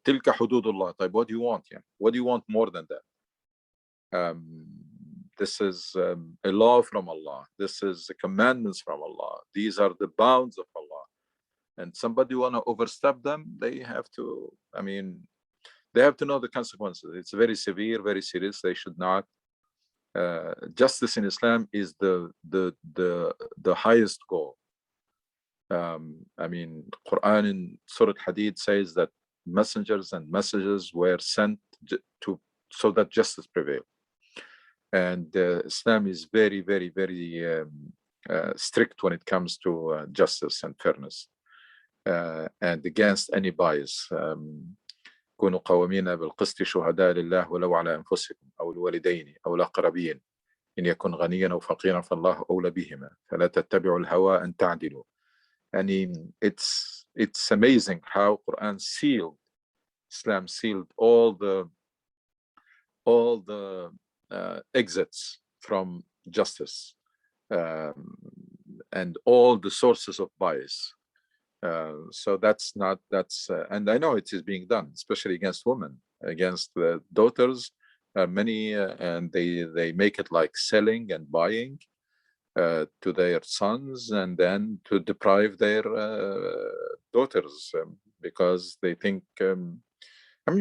تلك حدود الله. طيب, what do you want? What do you want more than that? This is a law from Allah. This is commandments from Allah. These are the bounds of Allah. And somebody want to overstep them, they have to, they have to know the consequences. It's very severe, very serious. They should not. Justice in Islam is the highest goal. Quran in Surah Hadid says that messengers and messages were sent so that justice prevail. And Islam is very, very, very strict when it comes to justice and fairness, and against any bias. كونوا قوامين بالقسط شهداء لله ولو على أنفسكم أو الوالدين أو الأقربين إن يكن غنيا أو فقيرا فالله أولى بهما فلا تتبعوا الهوى أن تعدلوا. It's amazing how Islam sealed all the exits from justice, and all the sources of bias. So and I know it is being done, especially against women, against the daughters. Many, and they make it like selling and buying to their sons, and then to deprive their daughters, because they think,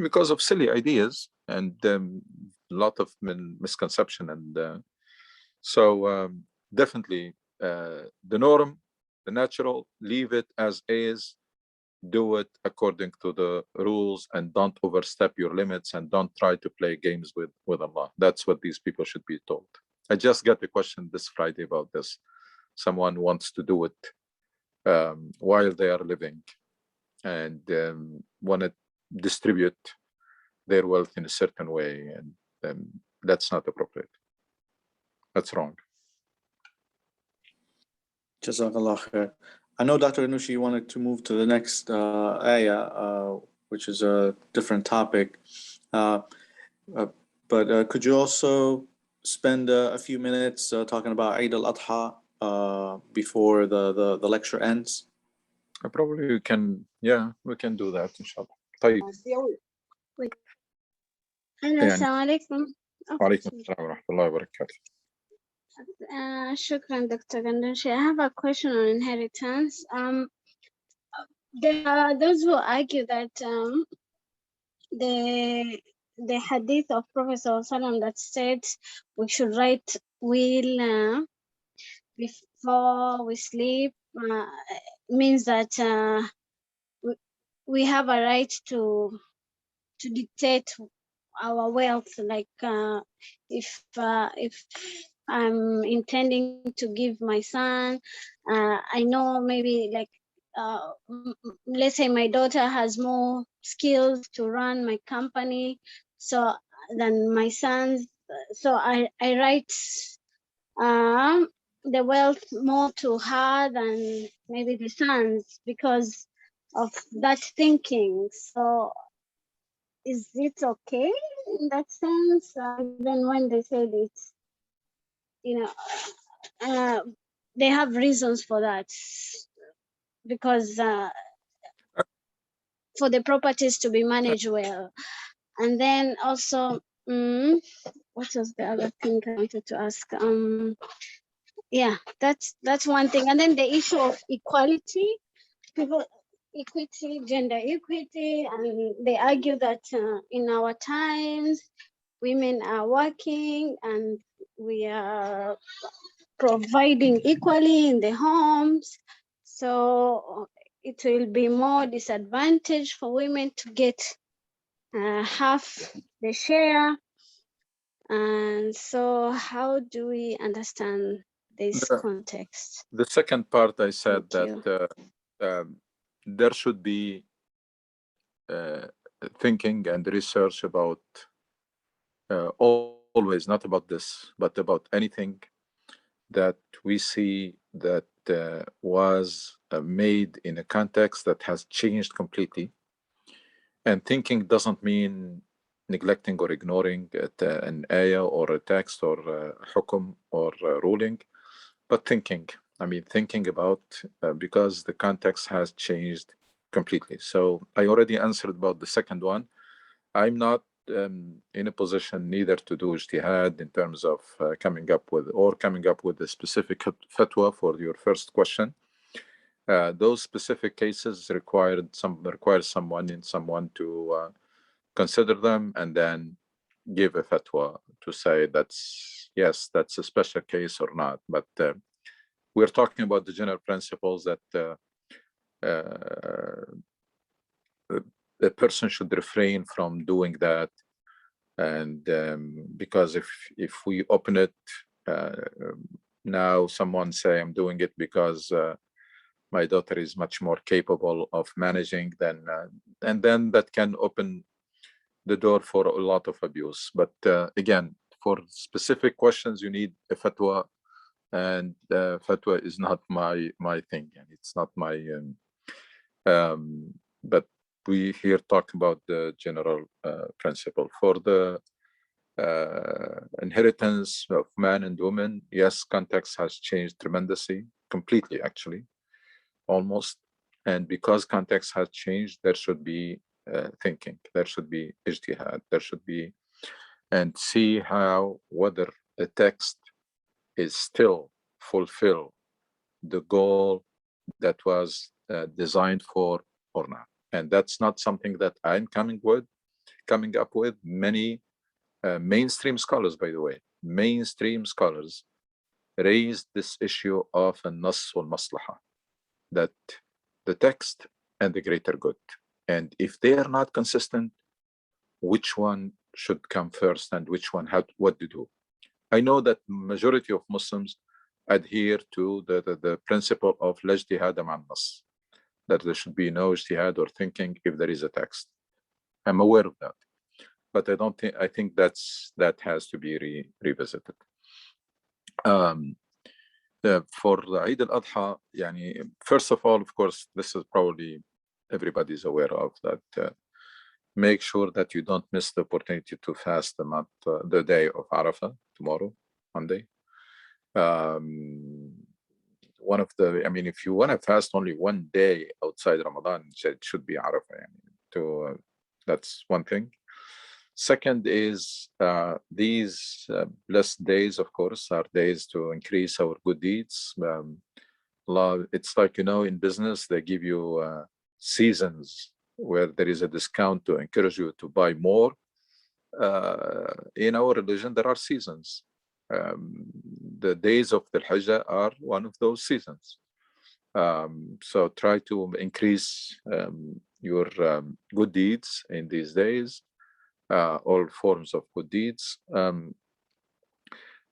because of silly ideas and a lot of misconception. And so definitely the norm, the natural, leave it as is, do it according to the rules, and don't overstep your limits, and don't try to play games with Allah. That's what these people should be told. I just got a question this Friday about this. Someone wants to do it while they are living, and want to distribute their wealth in a certain way, and that's not appropriate. That's wrong. Jazakallah khair. I know Dr. Anushi wanted to move to the next ayah, which is a different topic. But could you also spend a few minutes talking about Eid al-Adha before the lecture ends? Probably we can do that, inshallah. طيب. السلام عليكم. وعليكم السلام ورحمة الله وبركاته. شكرا Dr. Gandushi. I have a question on inheritance. There are those who argue that the hadith of Prophet ﷺ that said we should write will before we sleep means that we have a right to dictate our wealth, like if I'm intending to give my son. I know maybe like, let's say my daughter has more skills to run my company so than my sons. So I write the wealth more to her than maybe the sons because of that thinking. So is it okay in that sense? Even when they said it, you know, they have reasons for that because for the properties to be managed well. And then also, what was the other thing I wanted to ask? Yeah, that's one thing. And then the issue of equality, people equity, gender equity, and they argue that in our times, women are working and we are providing equally in the homes. So it will be more disadvantage for women to get half the share. And so how do we understand this context? The second part, I said Thank that there should be thinking and research about always, not about this, but about anything that we see that was made in a context that has changed completely. And thinking doesn't mean neglecting or ignoring an ayah or a text or hukum or ruling, but thinking. I mean, thinking about because the context has changed completely. So I already answered about the second one. I'm not in a position neither to do ijtihad in terms of coming up with a specific fatwa for your first question. Those specific cases require someone to consider them and then give a fatwa to say that's yes, that's a special case or not. But we're talking about the general principles that a person should refrain from doing that. And because if we open it now, someone say I'm doing it because my daughter is much more capable of managing than, and then that can open the door for a lot of abuse. But again, for specific questions, you need a fatwa, and fatwa is not my thing, and it's not my. But we here talk about the general principle for the inheritance of man and woman. Yes, context has changed tremendously, completely actually, almost. And because context has changed, there should be thinking, there should be ijtihad, there should be, and see how whether a text is still fulfill the goal that was designed for or not. And that's not something that I'm coming up with. Many mainstream scholars, by the way, mainstream scholars raised this issue of an-nass wal-maslaha, that the text and the greater good. And if they are not consistent, which one should come first and which one had what to do? I know that majority of Muslims adhere to the principle of la ijtihad ma'a an-nass, that there should be no ijtihad or thinking if there is a text. I'm aware of that, but I think that has to be revisited. For Eid al-Adha, yani, first of all, of course, this is probably everybody's aware of that. Make sure that you don't miss the opportunity to fast the day of Arafah, tomorrow, Monday. One of the, I mean, if you want to fast only one day outside Ramadan, it should be Arafah. That's one thing. Second is these blessed days, of course, are days to increase our good deeds. It's like, in business, they give you seasons where there is a discount to encourage you to buy more. In our religion, there are seasons. The days of the Hajj are one of those seasons. So try to increase your good deeds in these days, all forms of good deeds.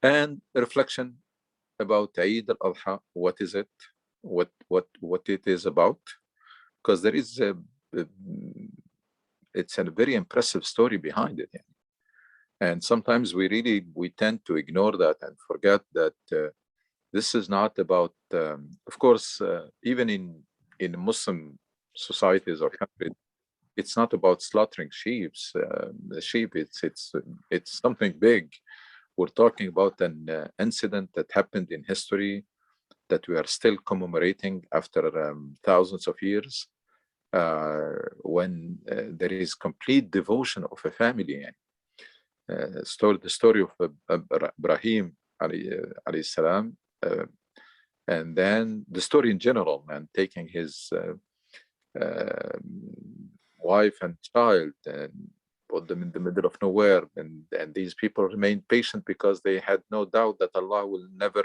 and reflection about Eid al-Adha. What is it? What it is about? Because there is it's a very impressive story behind it. And sometimes we tend to ignore that and forget that this is not about, of course, even in Muslim societies or countries, it's not about slaughtering sheep. It's something big. We're talking about an incident that happened in history that we are still commemorating after thousands of years, when there is complete devotion of a family. The story of Ibrahim alayhi salam, and then the story in general, and taking his wife and child and put them in the middle of nowhere, and these people remained patient because they had no doubt that Allah will never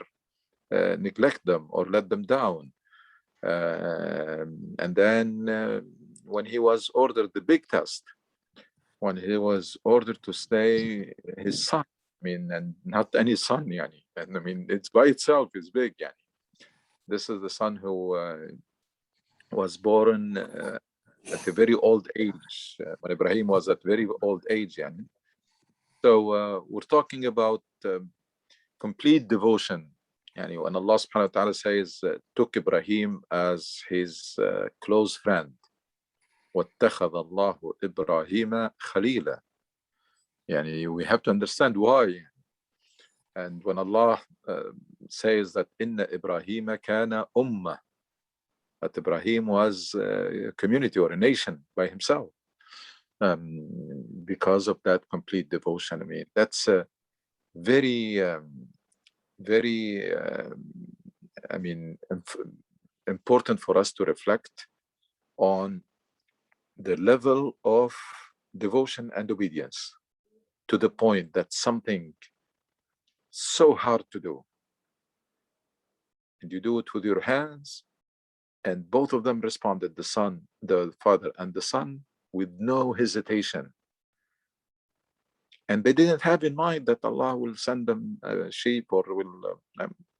neglect them or let them down. And then when he was ordered the big test, when he was ordered to slay his son, I mean, and not any son, yani. And I mean, it's by itself is big, yani. This is the son who was born at a very old age, when Ibrahim was at very old age, yani. So we're talking about complete devotion. Yani when Allah subhanahu wa ta'ala says, took Ibrahim as his close friend. وَاتَّخَذَ اللَّهُ إِبْرَاهِيمَ خَلِيلًا. Yani we have to understand why. And when Allah says that inna Ibrahim kana ummah, that Ibrahim was a community or a nation by himself, because of that complete devotion. I mean, that's very, very, I mean, important for us to reflect on the level of devotion and obedience, to the point that something so hard to do, and you do it with your hands, and both of them responded, the father and the son, with no hesitation. And they didn't have in mind that Allah will send them sheep or will,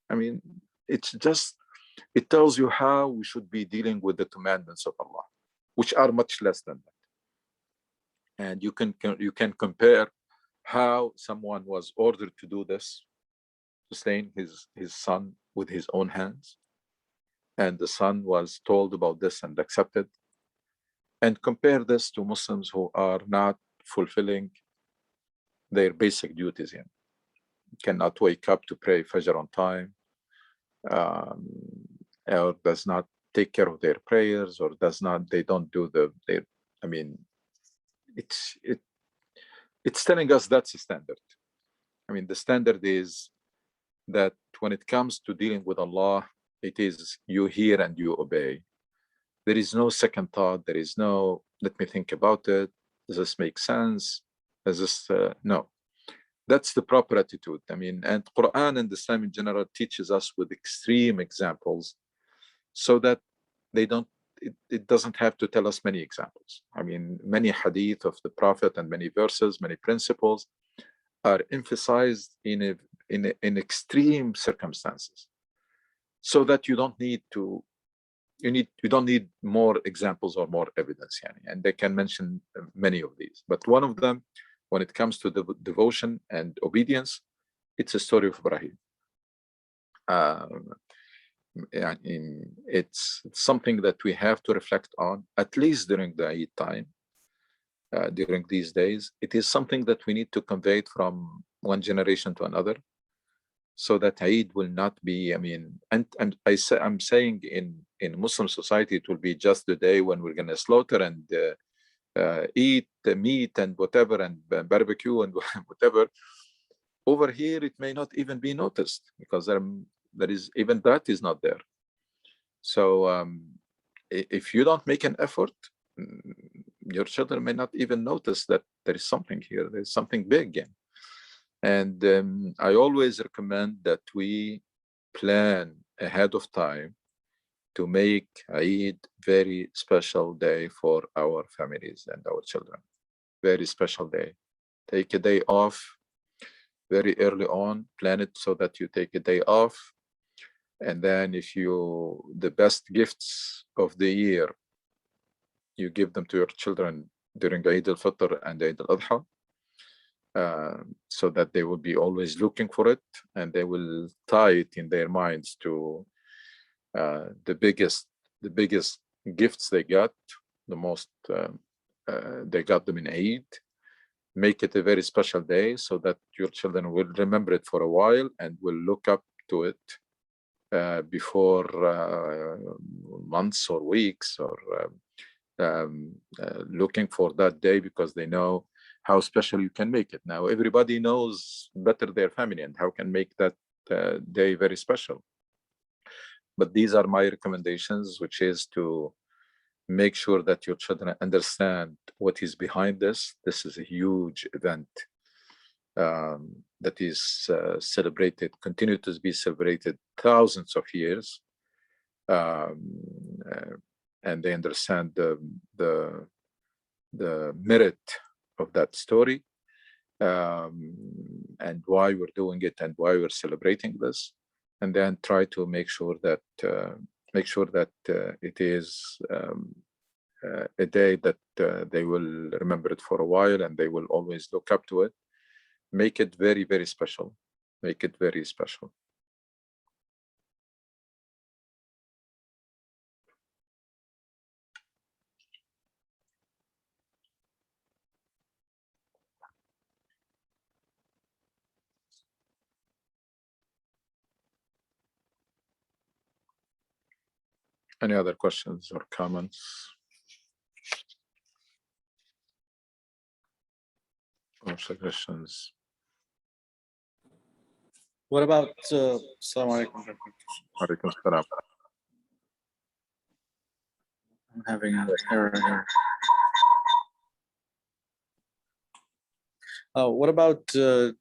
I mean, it's just, it tells you how we should be dealing with the commandments of Allah, which are much less than that. And you can compare how someone was ordered to do this, to slay his son with his own hands, and the son was told about this and accepted, and compare this to Muslims who are not fulfilling their basic duties, cannot wake up to pray Fajr on time, or does not take care of their prayers, or they don't do their, I mean, it's telling us that's the standard. I mean, the standard is that when it comes to dealing with Allah, it is you hear and you obey. There is no second thought. There is no, let me think about it. Does this make sense? Does this, no. That's the proper attitude. I mean, and Quran and Islam in general teaches us with extreme examples, so that it doesn't have to tell us many examples. I mean, many hadith of the Prophet and many verses, many principles are emphasized in extreme circumstances, so that you don't need to, you don't need more examples or more evidence, and they can mention many of these. But one of them, when it comes to the devotion and obedience, it's a story of Ibrahim. It's something that we have to reflect on, at least during the Eid time, during these days. It is something that we need to convey it from one generation to another, so that Eid will not be, I mean, and I'm saying in Muslim society, it will be just the day when we're going to slaughter and eat the meat and whatever, and barbecue and whatever. Over here, it may not even be noticed, because there is, even that is not there. So if you don't make an effort, your children may not even notice that there is something here. There's something big. And I always recommend that we plan ahead of time to make Eid very special day for our families and our children. Very special day. Take a day off. very early on, plan it so that you take a day off. And then if the best gifts of the year, you give them to your children during Eid al-Fitr and Eid al-Adha, so that they will be always looking for it, and they will tie it in their minds to the biggest gifts they got, the most they got them in Eid. Make it a very special day so that your children will remember it for a while and will look up to it before months or weeks, or looking for that day, because they know how special you can make it. Now everybody knows better their family and how can make that day very special. But these are my recommendations, which is to make sure that your children understand what is behind this. This is a huge event that is celebrated, continue to be celebrated thousands of years, and they understand the merit of that story, and why we're doing it and why we're celebrating this, and then try to make sure that it is a day that they will remember it for a while, and they will always look up to it. Make it very, very special. Make it very special. Any other questions or comments? Or suggestions? What about Assalamu alaikum. Alaikum salam. I'm having an error here. What about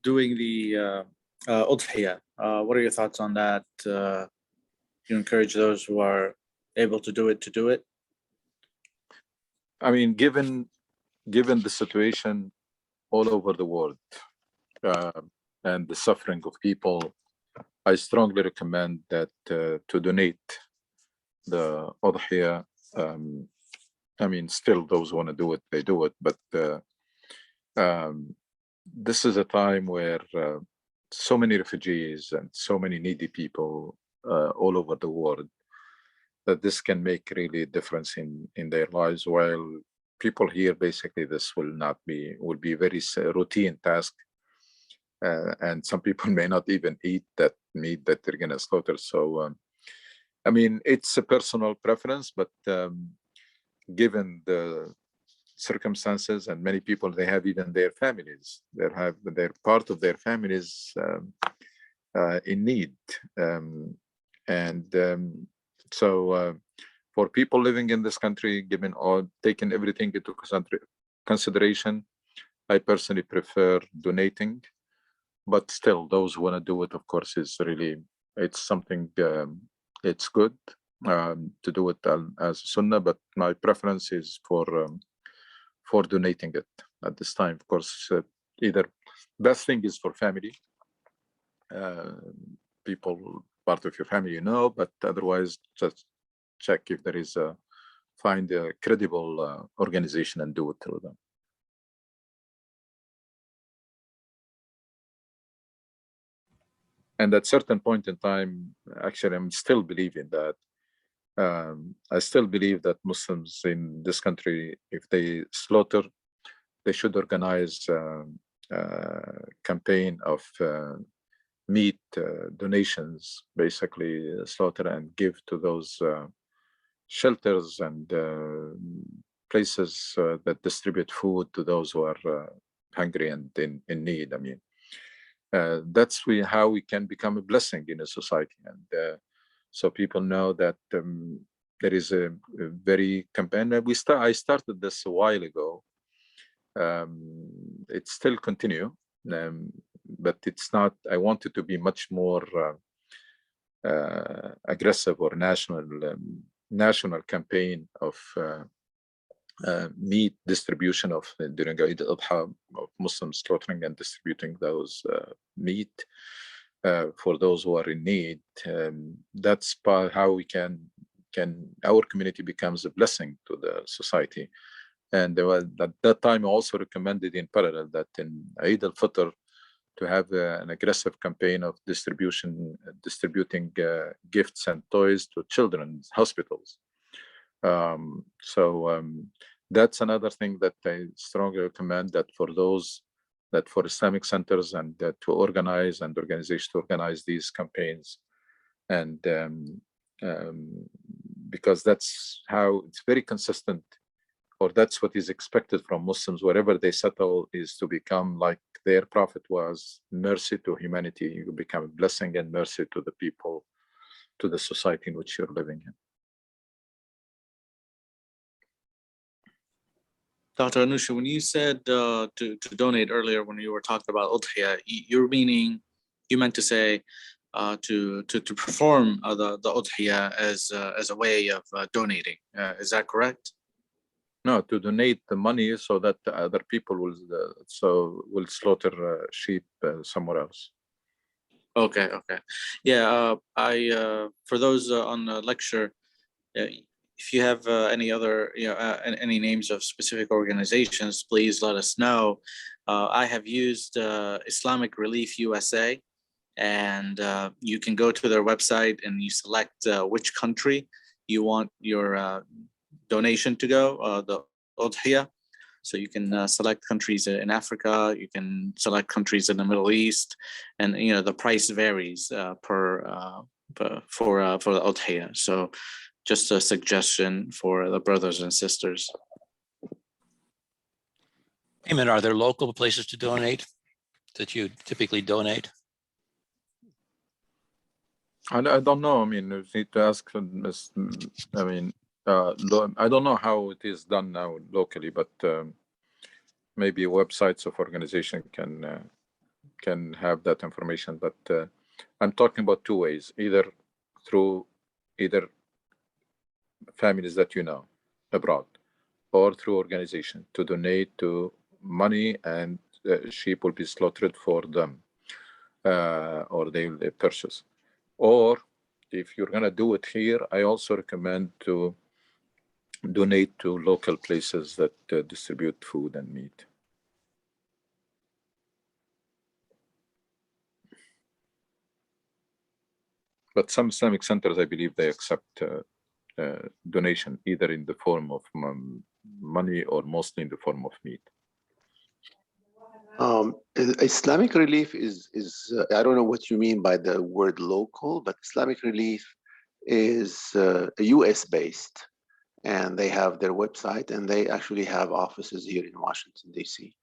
doing the Udhiyah? What are your thoughts on that? You encourage those who are able to do it to do it? I mean, given the situation all over the world and the suffering of people, I strongly recommend that to donate the Udhiyah. I mean, still those who want to do it, they do it, but this is a time where so many refugees and so many needy people all over the world, that this can make really a difference in their lives. While people here, basically, this will be very routine task, and some people may not even eat that meat that they're gonna slaughter. So, I mean, it's a personal preference, but given the circumstances, and many people, they have even their families, they're part of their families in need, so for people living in this country, taking everything into consideration, I personally prefer donating. But still, those who want to do it, of course, it's something, it's good to do it as sunnah, but my preference is for donating it at this time. Of course, either best thing is for family, people, part of your family, but otherwise just check if there is find a credible organization and do it through them. And at certain point in time, actually, I'm still believing that I still believe that Muslims in this country, if they slaughter, they should organize a campaign of meat donations, basically slaughter and give to those shelters and places that distribute food to those who are hungry and in need. I mean, that's how we can become a blessing in a society, and so people know that there is a very campaign. I started this a while ago. It still continue, but it's not. I want it to be much more aggressive or national campaign of meat distribution of during Eid al-Adha, of Muslims slaughtering and distributing those meat for those who are in need. That's how we can our community becomes a blessing to the society. And at that time, I also recommended in parallel that in Eid al-Fitr to have an aggressive campaign of distributing gifts and toys to children's hospitals. That's another thing that I strongly recommend, that for those that for Islamic centers and to organize and organizations to organize these campaigns, and because that's how it's very consistent, or that's what is expected from Muslims wherever they settle, is to become like their prophet was, mercy to humanity. You become a blessing and mercy to the people, to the society in which you're living in. Dr. Anusha, when you said to donate earlier, when you were talking about udhiyah, you meant to say to perform the udhiyah as a way of donating. Is that correct? No, to donate the money so that other people will slaughter sheep somewhere else. Okay. Yeah, I for those on the lecture, if you have any other, any names of specific organizations, please let us know. I have used Islamic Relief USA, and you can go to their website and you select which country you want your donation to go, the udhiyah. So you can select countries in Africa, you can select countries in the Middle East, and the price varies for the udhiyah. So just a suggestion for the brothers and sisters. Ayman, are there local places to donate that you typically donate? I don't know. I mean, you need to ask. I don't know how it is done now locally, but maybe websites of organization can have that information. But I'm talking about two ways: either through families that abroad, or through organization to donate to money, and sheep will be slaughtered for them, or they will purchase. Or if you're going to do it here, I also recommend to donate to local places that distribute food and meat. But some Islamic centers, I believe, they accept donation either in the form of money or mostly in the form of meat. Islamic Relief is I don't know what you mean by the word local, but Islamic Relief is US based, and they have their website, and they actually have offices here in Washington, DC.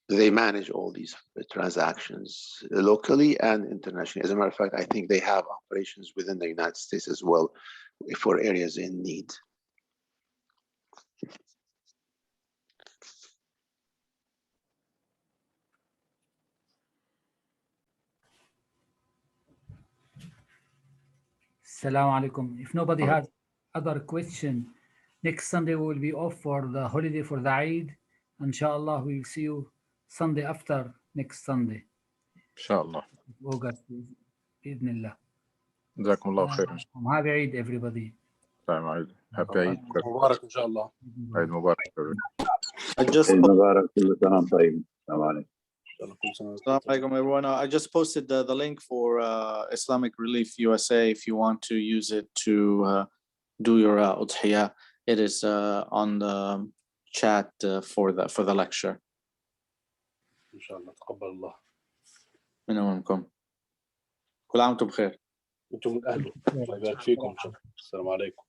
They manage all these transactions locally and internationally. As a matter of fact, I think they have operations within the United States as well for areas in need. Assalamu alaikum. If nobody has other question, next Sunday we will be off for the holiday for the Eid. Inshallah, we will see you Sunday after next Sunday. Inshallah. August, Bismillah. جزاكم الله خير. Happy Eid, everybody. Happy Eid. مبارك إن شاء الله. Eid Mubarak. مبارك كل سنة وأنتم طيبين. السلام عليكم. Assalamu alaikum, everyone. I just posted the link for Islamic Relief USA if you want to use it to do your udhiyah. It is on the chat for the lecture. إن شاء الله تقبل الله. من ومنكم. كل عام وانتم بخير. أنتم من أهله. الله يبارك فيكم. السلام عليكم.